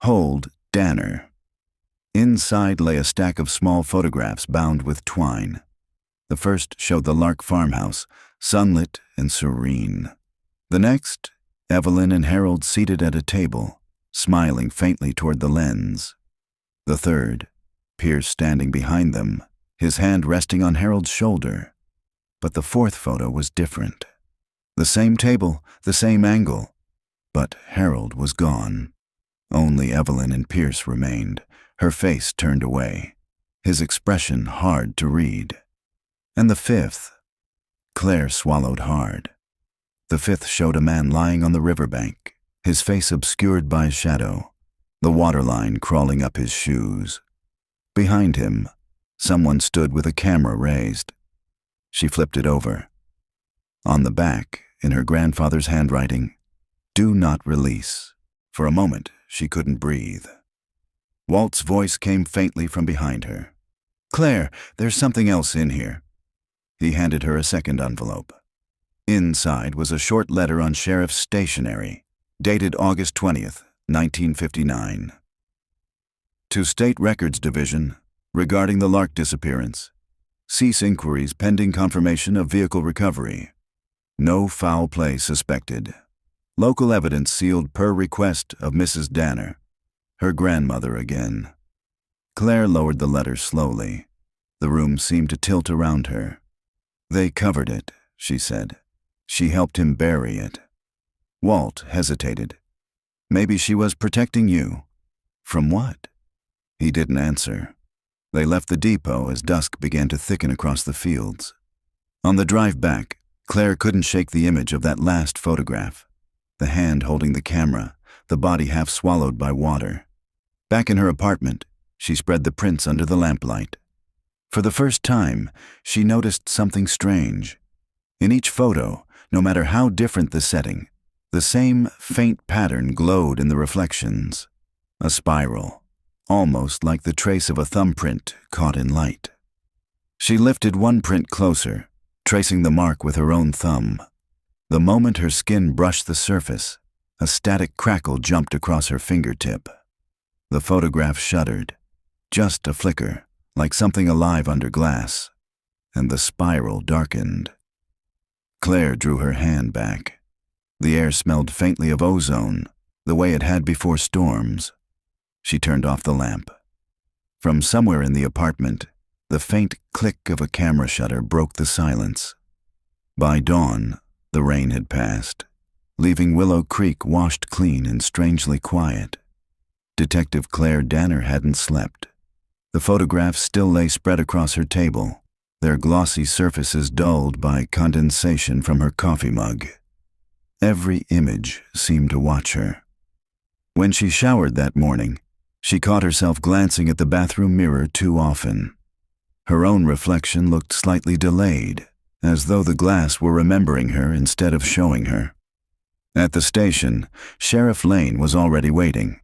Hold, Danner. Inside lay a stack of small photographs bound with twine. The first showed the Lark farmhouse, sunlit and serene. The next, Evelyn and Harold seated at a table, smiling faintly toward the lens. The third, Pierce standing behind them, his hand resting on Harold's shoulder. But the fourth photo was different. The same table, the same angle, but Harold was gone. Only Evelyn and Pierce remained, her face turned away, his expression hard to read. And the fifth, Claire swallowed hard. The fifth showed a man lying on the riverbank, his face obscured by shadow, the waterline crawling up his shoes. Behind him, someone stood with a camera raised. She flipped it over. On the back, in her grandfather's handwriting, "Do not release." For a moment, she couldn't breathe. Walt's voice came faintly from behind her. "Claire, there's something else in here." He handed her a second envelope. Inside was a short letter on sheriff's stationery, dated August 20th, 1959. To State Records Division, regarding the Lark disappearance. Cease inquiries pending confirmation of vehicle recovery. No foul play suspected. Local evidence sealed per request of Mrs. Danner, her grandmother again. Claire lowered the letter slowly. The room seemed to tilt around her. "They covered it," she said. "She helped him bury it." Walt hesitated. "Maybe she was protecting you." "From what?" He didn't answer. They left the depot as dusk began to thicken across the fields. On the drive back, Claire couldn't shake the image of that last photograph. The hand holding the camera, the body half swallowed by water. Back in her apartment, she spread the prints under the lamplight. For the first time, she noticed something strange. In each photo, no matter how different the setting, the same faint pattern glowed in the reflections. A spiral, almost like the trace of a thumbprint caught in light. She lifted one print closer, tracing the mark with her own thumb. The moment her skin brushed the surface, a static crackle jumped across her fingertip. The photograph shuddered, just a flicker, like something alive under glass, and the spiral darkened. Claire drew her hand back. The air smelled faintly of ozone, the way it had before storms. She turned off the lamp. From somewhere in the apartment, the faint click of a camera shutter broke the silence. By dawn, the rain had passed, leaving Willow Creek washed clean and strangely quiet. Detective Claire Danner hadn't slept. The photographs still lay spread across her table, their glossy surfaces dulled by condensation from her coffee mug. Every image seemed to watch her. When she showered that morning, she caught herself glancing at the bathroom mirror too often. Her own reflection looked slightly delayed, as though the glass were remembering her instead of showing her. At the station, Sheriff Lane was already waiting.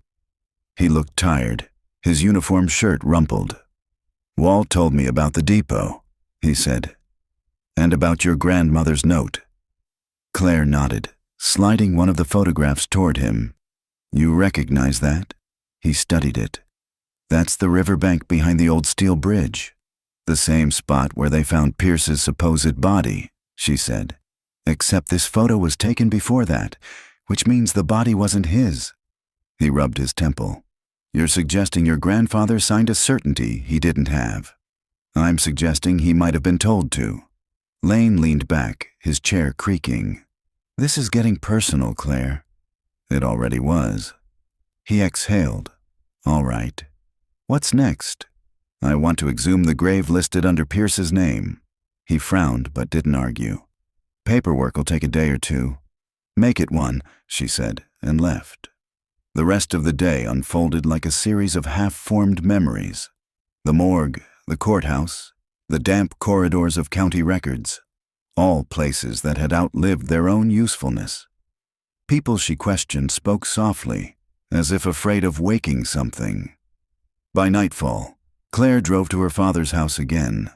He looked tired, his uniform shirt rumpled. "Walt told me about the depot," he said, "and about your grandmother's note." Claire nodded, sliding one of the photographs toward him. "You recognize that?" He studied it. "That's the riverbank behind the old steel bridge. The same spot where they found Pierce's supposed body," she said. "Except this photo was taken before that, which means the body wasn't his." He rubbed his temple. "You're suggesting your grandfather signed a certainty he didn't have. I'm suggesting he might have been told to." Lane leaned back, his chair creaking. "This is getting personal, Claire." It already was. He exhaled. "All right. What's next?" "I want to exhume the grave listed under Pierce's name." He frowned but didn't argue. "Paperwork will take a day or two." "Make it one," she said, and left. The rest of the day unfolded like a series of half-formed memories. The morgue, the courthouse, the damp corridors of county records, all places that had outlived their own usefulness. People she questioned spoke softly, as if afraid of waking something. By nightfall, Claire drove to her father's house again.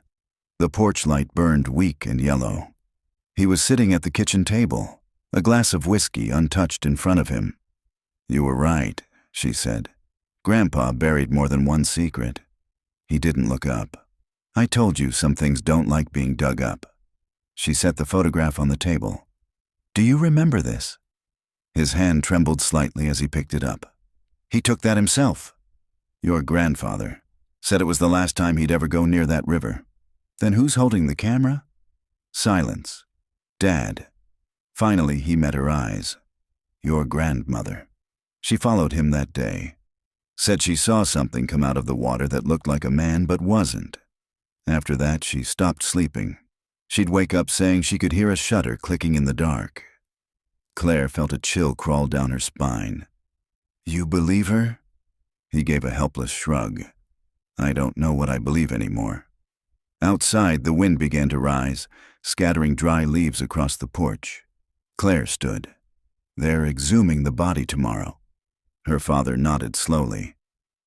The porch light burned weak and yellow. He was sitting at the kitchen table, a glass of whiskey untouched in front of him. "You were right," she said. "Grandpa buried more than one secret." He didn't look up. "I told you some things don't like being dug up." She set the photograph on the table. "Do you remember this?" His hand trembled slightly as he picked it up. "He took that himself." "Your grandfather. Said it was the last time he'd ever go near that river." "Then who's holding the camera?" Silence. "Dad." Finally, he met her eyes. "Your grandmother." She followed him that day. Said she saw something come out of the water that looked like a man but wasn't. After that, she stopped sleeping. She'd wake up saying she could hear a shutter clicking in the dark. Claire felt a chill crawl down her spine. "You believe her?" He gave a helpless shrug. "I don't know what I believe anymore." Outside, the wind began to rise, scattering dry leaves across the porch. Claire stood. "They're exhuming the body tomorrow." Her father nodded slowly.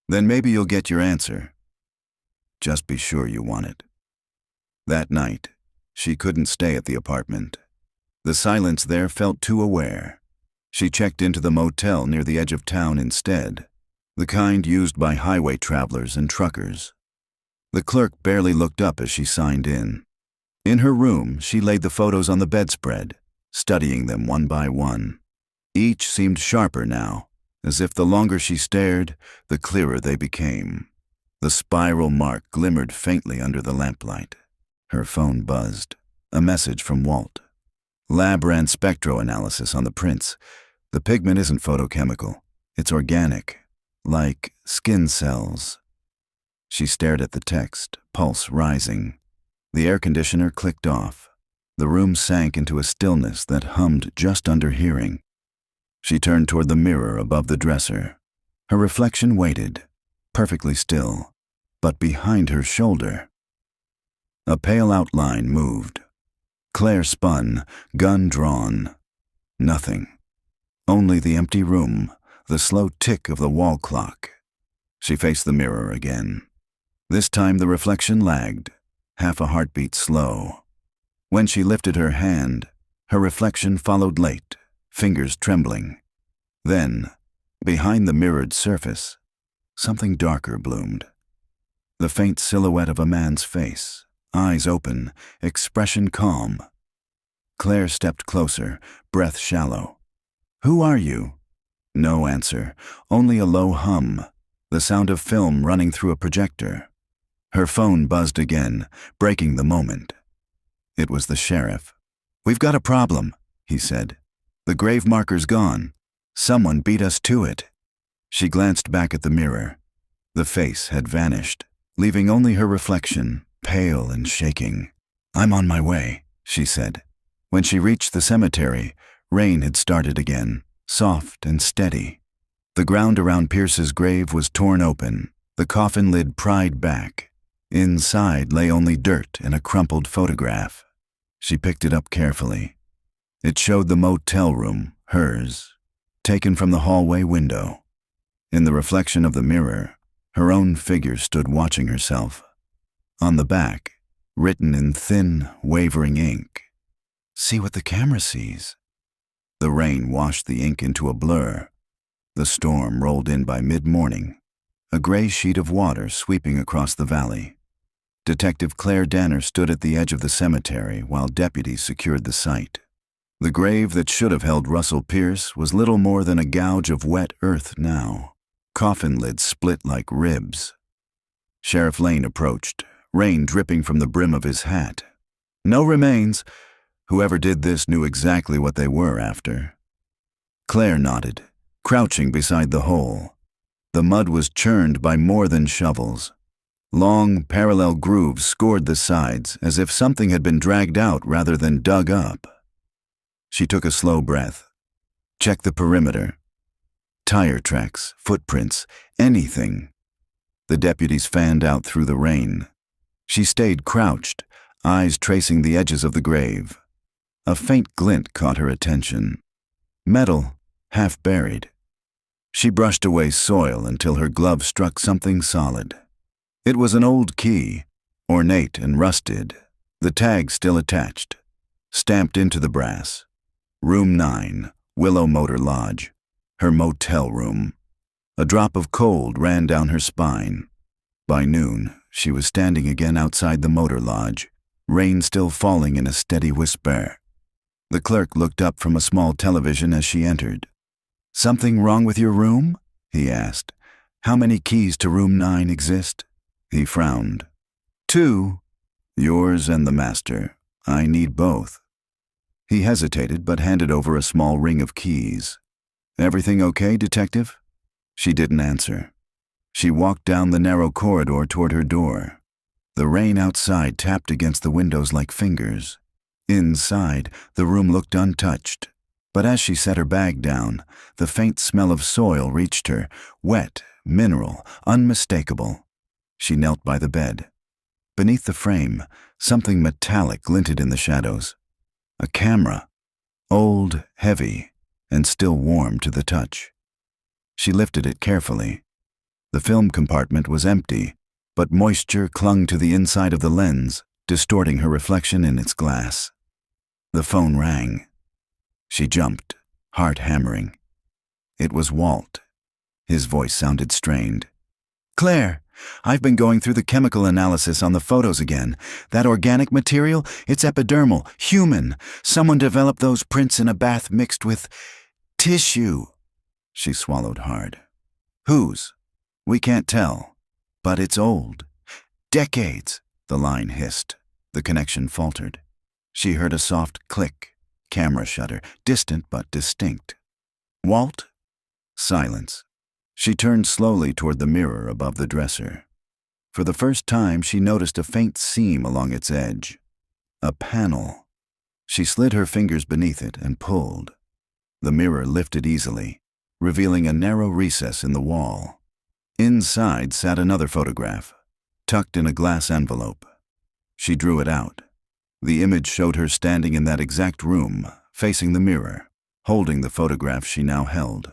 "Then maybe you'll get your answer. Just be sure you want it." That night, she couldn't stay at the apartment. The silence there felt too aware. She checked into the motel near the edge of town instead, the kind used by highway travelers and truckers. The clerk barely looked up as she signed in. In her room, she laid the photos on the bedspread, studying them one by one. Each seemed sharper now, as if the longer she stared, the clearer they became. The spiral mark glimmered faintly under the lamplight. Her phone buzzed. A message from Walt. "Lab ran spectroanalysis on the prints. The pigment isn't photochemical. It's organic, like skin cells." She stared at the text, pulse rising. The air conditioner clicked off. The room sank into a stillness that hummed just under hearing. She turned toward the mirror above the dresser. Her reflection waited, perfectly still, but behind her shoulder, a pale outline moved. Claire spun, gun drawn. Nothing. Only the empty room, the slow tick of the wall clock. She faced the mirror again. This time the reflection lagged, half a heartbeat slow. When she lifted her hand, her reflection followed late, fingers trembling. Then, behind the mirrored surface, something darker bloomed. The faint silhouette of a man's face, eyes open, expression calm. Claire stepped closer, breath shallow. "Who are you?" No answer, only a low hum, the sound of film running through a projector. Her phone buzzed again, breaking the moment. It was the sheriff. "We've got a problem," he said. "The grave marker's gone. Someone beat us to it." She glanced back at the mirror. The face had vanished, leaving only her reflection, pale and shaking. "I'm on my way," she said. When she reached the cemetery, rain had started again, soft and steady. The ground around Pierce's grave was torn open, the coffin lid pried back. Inside lay only dirt and a crumpled photograph. She picked it up carefully. It showed the motel room, hers, taken from the hallway window. In the reflection of the mirror, her own figure stood watching herself. On the back, written in thin, wavering ink, "See what the camera sees." The rain washed the ink into a blur. The storm rolled in by mid-morning, a gray sheet of water sweeping across the valley. Detective Claire Danner stood at the edge of the cemetery while deputies secured the site. The grave that should have held Russell Pierce was little more than a gouge of wet earth now. Coffin lids split like ribs. Sheriff Lane approached, rain dripping from the brim of his hat. "No remains. Whoever did this knew exactly what they were after." Claire nodded, crouching beside the hole. The mud was churned by more than shovels. Long, parallel grooves scored the sides as if something had been dragged out rather than dug up. She took a slow breath. Checked the perimeter. Tire tracks, footprints, anything. The deputies fanned out through the rain. She stayed crouched, eyes tracing the edges of the grave. A faint glint caught her attention. Metal, half buried. She brushed away soil until her glove struck something solid. It was an old key, ornate and rusted, the tag still attached, stamped into the brass. Room 9, Willow Motor Lodge, her motel room. A drop of cold ran down her spine. By noon, she was standing again outside the motor lodge, rain still falling in a steady whisper. The clerk looked up from a small television as she entered. "Something wrong with your room?" he asked. "How many keys to room 9 exist?" He frowned. "2. Yours and the master. I need both." He hesitated but handed over a small ring of keys. "Everything okay, detective?" She didn't answer. She walked down the narrow corridor toward her door. The rain outside tapped against the windows like fingers. Inside, the room looked untouched. But as she set her bag down, the faint smell of soil reached her, wet, mineral, unmistakable. She knelt by the bed. Beneath the frame, something metallic glinted in the shadows. A camera, old, heavy, and still warm to the touch. She lifted it carefully. The film compartment was empty, but moisture clung to the inside of the lens, distorting her reflection in its glass. The phone rang. She jumped, heart hammering. It was Walt. His voice sounded strained. "Claire, I've been going through the chemical analysis on the photos again. That organic material, it's epidermal, human. Someone developed those prints in a bath mixed with tissue." She swallowed hard. "Whose? We can't tell. But it's old. Decades," the line hissed. The connection faltered. She heard a soft click, camera shutter, distant but distinct. "Walt?" Silence. She turned slowly toward the mirror above the dresser. For the first time, she noticed a faint seam along its edge. A panel. She slid her fingers beneath it and pulled. The mirror lifted easily, revealing a narrow recess in the wall. Inside sat another photograph, tucked in a glass envelope. She drew it out. The image showed her standing in that exact room, facing the mirror, holding the photograph she now held.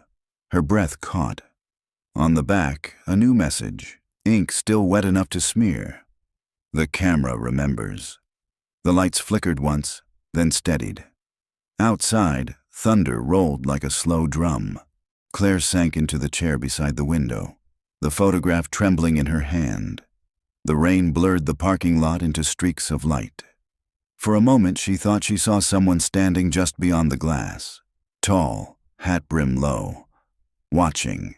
Her breath caught. On the back, a new message, ink still wet enough to smear. The camera remembers. The lights flickered once, then steadied. Outside, thunder rolled like a slow drum. Claire sank into the chair beside the window, the photograph trembling in her hand. The rain blurred the parking lot into streaks of light. For a moment, she thought she saw someone standing just beyond the glass, tall, hat brim low, watching.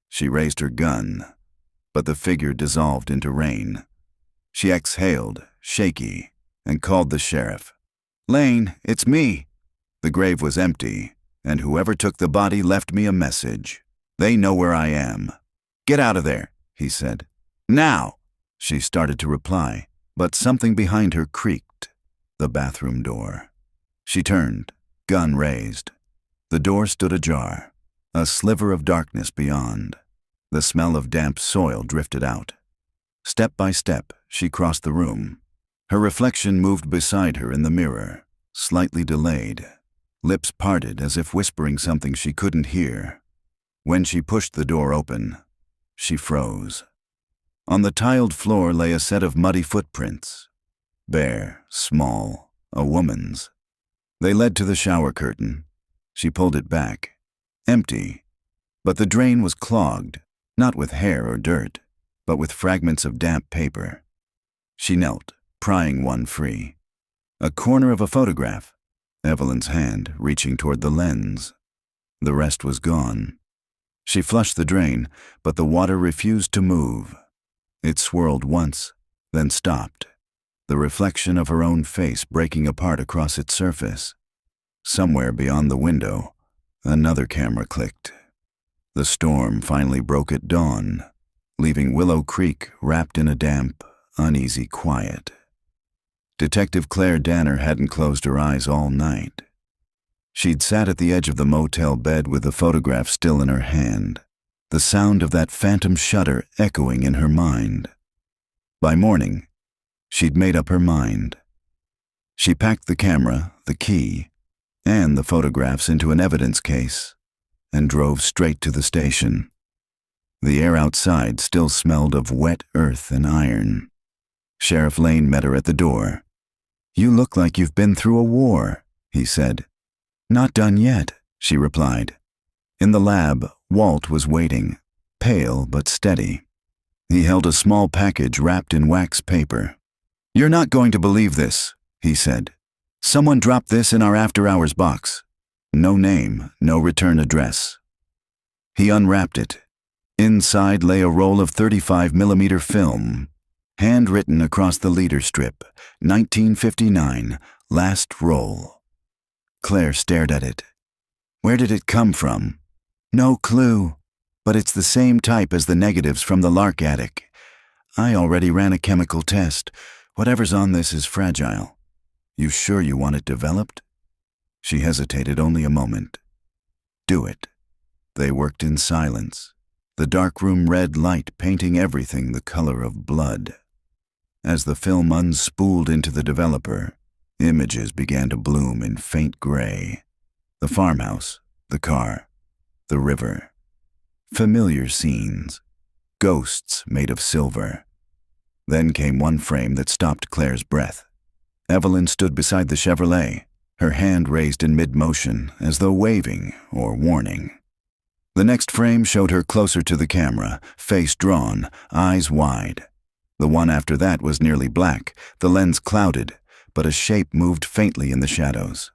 She raised her gun, but the figure dissolved into rain. She exhaled, shaky, and called the sheriff. "Lane, it's me." The grave was empty, and whoever took the body left me a message. "They know where I am." "Get out of there," he said. "Now!" She started to reply, but something behind her creaked. The bathroom door. She turned, gun raised. The door stood ajar, a sliver of darkness beyond. The smell of damp soil drifted out. Step by step, she crossed the room. Her reflection moved beside her in the mirror, slightly delayed, lips parted as if whispering something she couldn't hear. When she pushed the door open, she froze. On the tiled floor lay a set of muddy footprints. Bare, small, a woman's. They led to the shower curtain. She pulled it back. Empty. But the drain was clogged, not with hair or dirt, but with fragments of damp paper. She knelt, prying one free. A corner of a photograph, Evelyn's hand reaching toward the lens. The rest was gone. She flushed the drain, but the water refused to move. It swirled once, then stopped, the reflection of her own face breaking apart across its surface. Somewhere beyond the window, another camera clicked. The storm finally broke at dawn, leaving Willow Creek wrapped in a damp, uneasy quiet. Detective Claire Danner hadn't closed her eyes all night. She'd sat at the edge of the motel bed with the photograph still in her hand, the sound of that phantom shudder echoing in her mind. By morning, she'd made up her mind. She packed the camera, the key, and the photographs into an evidence case and drove straight to the station. The air outside still smelled of wet earth and iron. Sheriff Lane met her at the door. "You look like you've been through a war," he said. "Not done yet," she replied. In the lab, Walt was waiting, pale but steady. He held a small package wrapped in wax paper. "You're not going to believe this," he said. "Someone dropped this in our after-hours box. No name, no return address." He unwrapped it. Inside lay a roll of 35mm film, handwritten across the leader strip, 1959, last roll. Claire stared at it. Where did it come from? No clue, but it's the same type as the negatives from the Lark attic. I already ran a chemical test. Whatever's on this is fragile. You sure you want it developed? She hesitated only a moment. Do it. They worked in silence, the darkroom red light painting everything the color of blood. As the film unspooled into the developer, images began to bloom in faint gray. The farmhouse, the car, the river. Familiar scenes, ghosts made of silver. Then came one frame that stopped Claire's breath. Evelyn stood beside the Chevrolet, her hand raised in mid-motion, as though waving or warning. The next frame showed her closer to the camera, face drawn, eyes wide. The one after that was nearly black, the lens clouded, but a shape moved faintly in the shadows.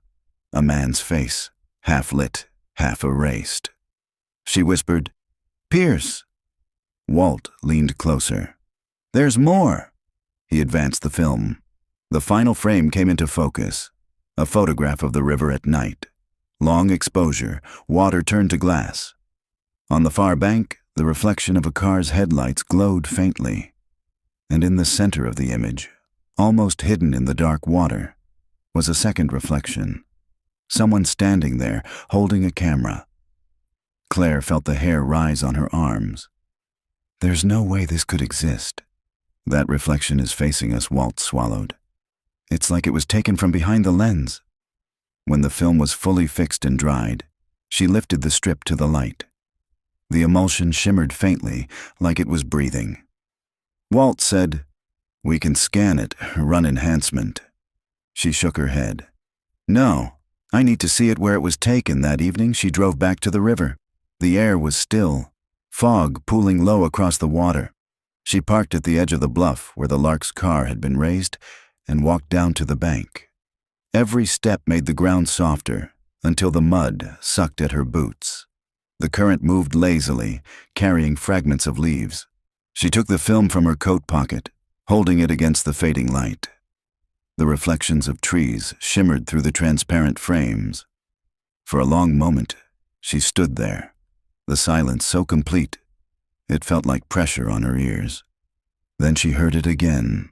A man's face, half lit, half erased. She whispered, "Pierce." Walt leaned closer. "There's more." He advanced the film. The final frame came into focus, a photograph of the river at night. Long exposure, water turned to glass. On the far bank, the reflection of a car's headlights glowed faintly. And in the center of the image, almost hidden in the dark water, was a second reflection. Someone standing there, holding a camera. Claire felt the hair rise on her arms. There's no way this could exist. That reflection is facing us, Walt swallowed. It's like it was taken from behind the lens. When the film was fully fixed and dried, she lifted the strip to the light. The emulsion shimmered faintly, like it was breathing. Walt said, "We can scan it, run enhancement." She shook her head. "No, I need to see it where it was taken that evening she drove back to the river. The air was still, fog pooling low across the water. She parked at the edge of the bluff where the Lark's car had been raised and walked down to the bank. Every step made the ground softer until the mud sucked at her boots. The current moved lazily, carrying fragments of leaves. She took the film from her coat pocket, holding it against the fading light. The reflections of trees shimmered through the transparent frames. For a long moment, she stood there, the silence so complete, it felt like pressure on her ears. Then she heard it again,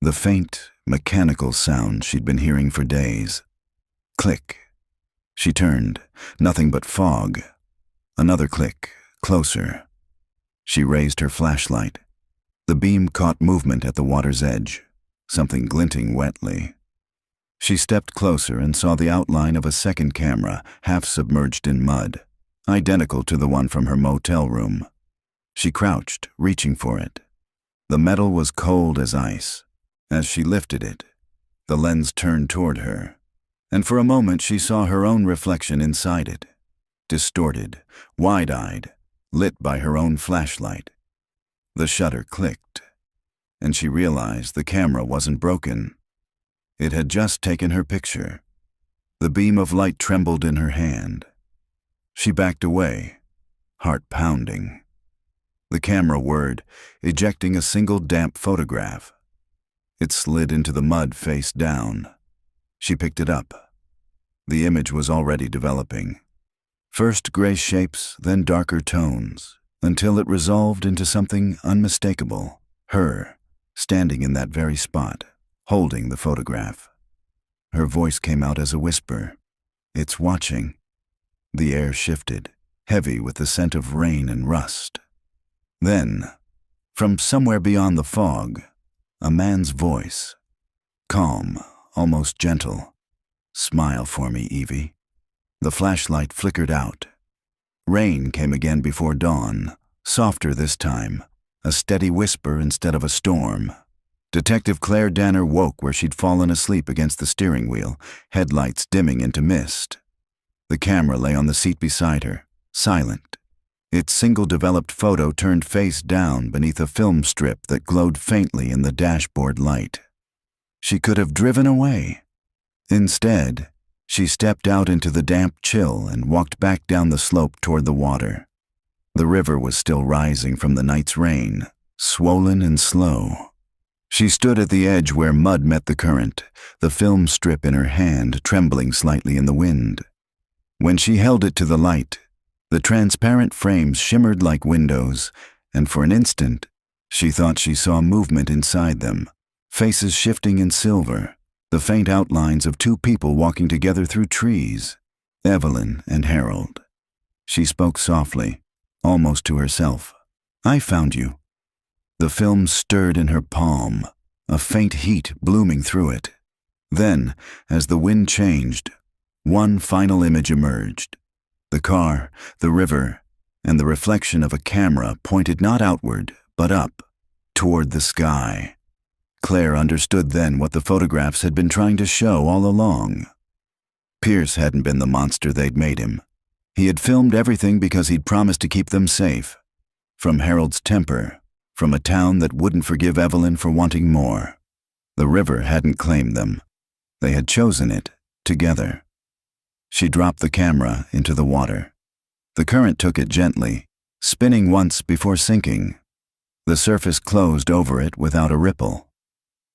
the faint, mechanical sound she'd been hearing for days. Click. She turned, nothing but fog. Another click, closer. She raised her flashlight. The beam caught movement at the water's edge, something glinting wetly. She stepped closer and saw the outline of a second camera, half submerged in mud, identical to the one from her motel room. She crouched, reaching for it. The metal was cold as ice. As she lifted it, the lens turned toward her, and for a moment she saw her own reflection inside it, distorted, wide-eyed, lit by her own flashlight. The shutter clicked, and she realized the camera wasn't broken. It had just taken her picture. The beam of light trembled in her hand. She backed away, heart pounding. The camera whirred, ejecting a single damp photograph. It slid into the mud face down. She picked it up. The image was already developing. First gray shapes, then darker tones, until it resolved into something unmistakable. Her, standing in that very spot, holding the photograph. Her voice came out as a whisper. "It's watching." The air shifted, heavy with the scent of rain and rust. Then, from somewhere beyond the fog, a man's voice. Calm, almost gentle. "Smile for me, Evie." The flashlight flickered out. Rain came again before dawn, softer this time, a steady whisper instead of a storm. Detective Claire Danner woke where she'd fallen asleep against the steering wheel, headlights dimming into mist. The camera lay on the seat beside her, silent. Its single-developed photo turned face down beneath a film strip that glowed faintly in the dashboard light. She could have driven away. Instead, she stepped out into the damp chill and walked back down the slope toward the water. The river was still rising from the night's rain, swollen and slow. She stood at the edge where mud met the current, the film strip in her hand trembling slightly in the wind. When she held it to the light, the transparent frames shimmered like windows, and for an instant, she thought she saw movement inside them, faces shifting in silver, the faint outlines of two people walking together through trees, Evelyn and Harold. She spoke softly, almost to herself. "I found you." The film stirred in her palm, a faint heat blooming through it. Then, as the wind changed, one final image emerged. The car, the river, and the reflection of a camera pointed not outward, but up, toward the sky. Claire understood then what the photographs had been trying to show all along. Pierce hadn't been the monster they'd made him. He had filmed everything because he'd promised to keep them safe. From Harold's temper, from a town that wouldn't forgive Evelyn for wanting more. The river hadn't claimed them. They had chosen it, together. She dropped the camera into the water. The current took it gently, spinning once before sinking. The surface closed over it without a ripple.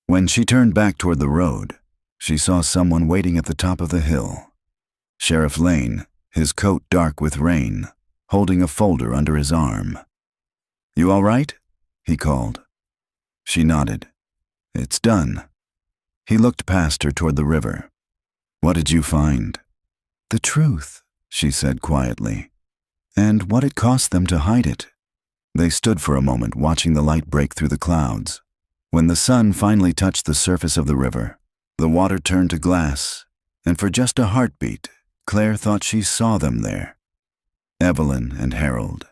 When she turned back toward the road, she saw someone waiting at the top of the hill. Sheriff Lane, his coat dark with rain, holding a folder under his arm. "You all right?" he called. She nodded. It's done. He looked past her toward the river. What did you find? The truth, she said quietly. And what it cost them to hide it. They stood for a moment watching the light break through the clouds. When the sun finally touched the surface of the river, the water turned to glass, and for just a heartbeat, Claire thought she saw them there. Evelyn and Harold,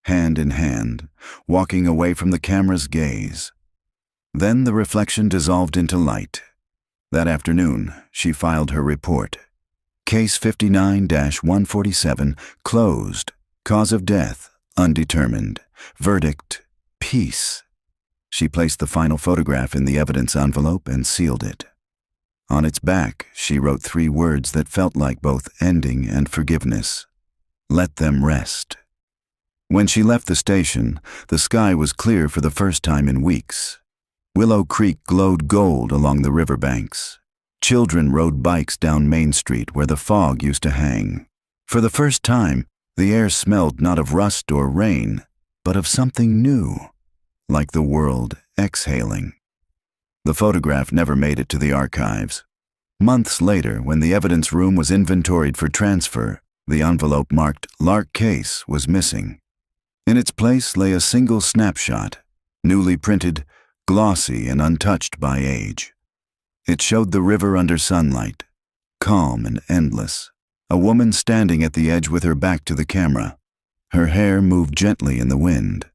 hand in hand, walking away from the camera's gaze. Then the reflection dissolved into light. That afternoon, she filed her report. Case 59-147, closed. Cause of death, undetermined. Verdict, peace. She placed the final photograph in the evidence envelope and sealed it. On its back, she wrote 3 words that felt like both ending and forgiveness. Let them rest. When she left the station, the sky was clear for the first time in weeks. Willow Creek glowed gold along the riverbanks. Children rode bikes down Main Street where the fog used to hang. For the first time, the air smelled not of rust or rain, but of something new, like the world exhaling. The photograph never made it to the archives. Months later, when the evidence room was inventoried for transfer, the envelope marked Lark Case was missing. In its place lay a single snapshot, newly printed, glossy and untouched by age. It showed the river under sunlight, calm and endless, a woman standing at the edge with her back to the camera. Her hair moved gently in the wind.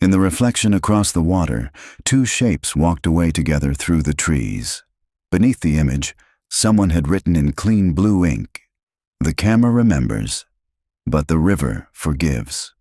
In the reflection across the water, 2 shapes walked away together through the trees. Beneath the image, someone had written in clean blue ink, "The camera remembers, but the river forgives."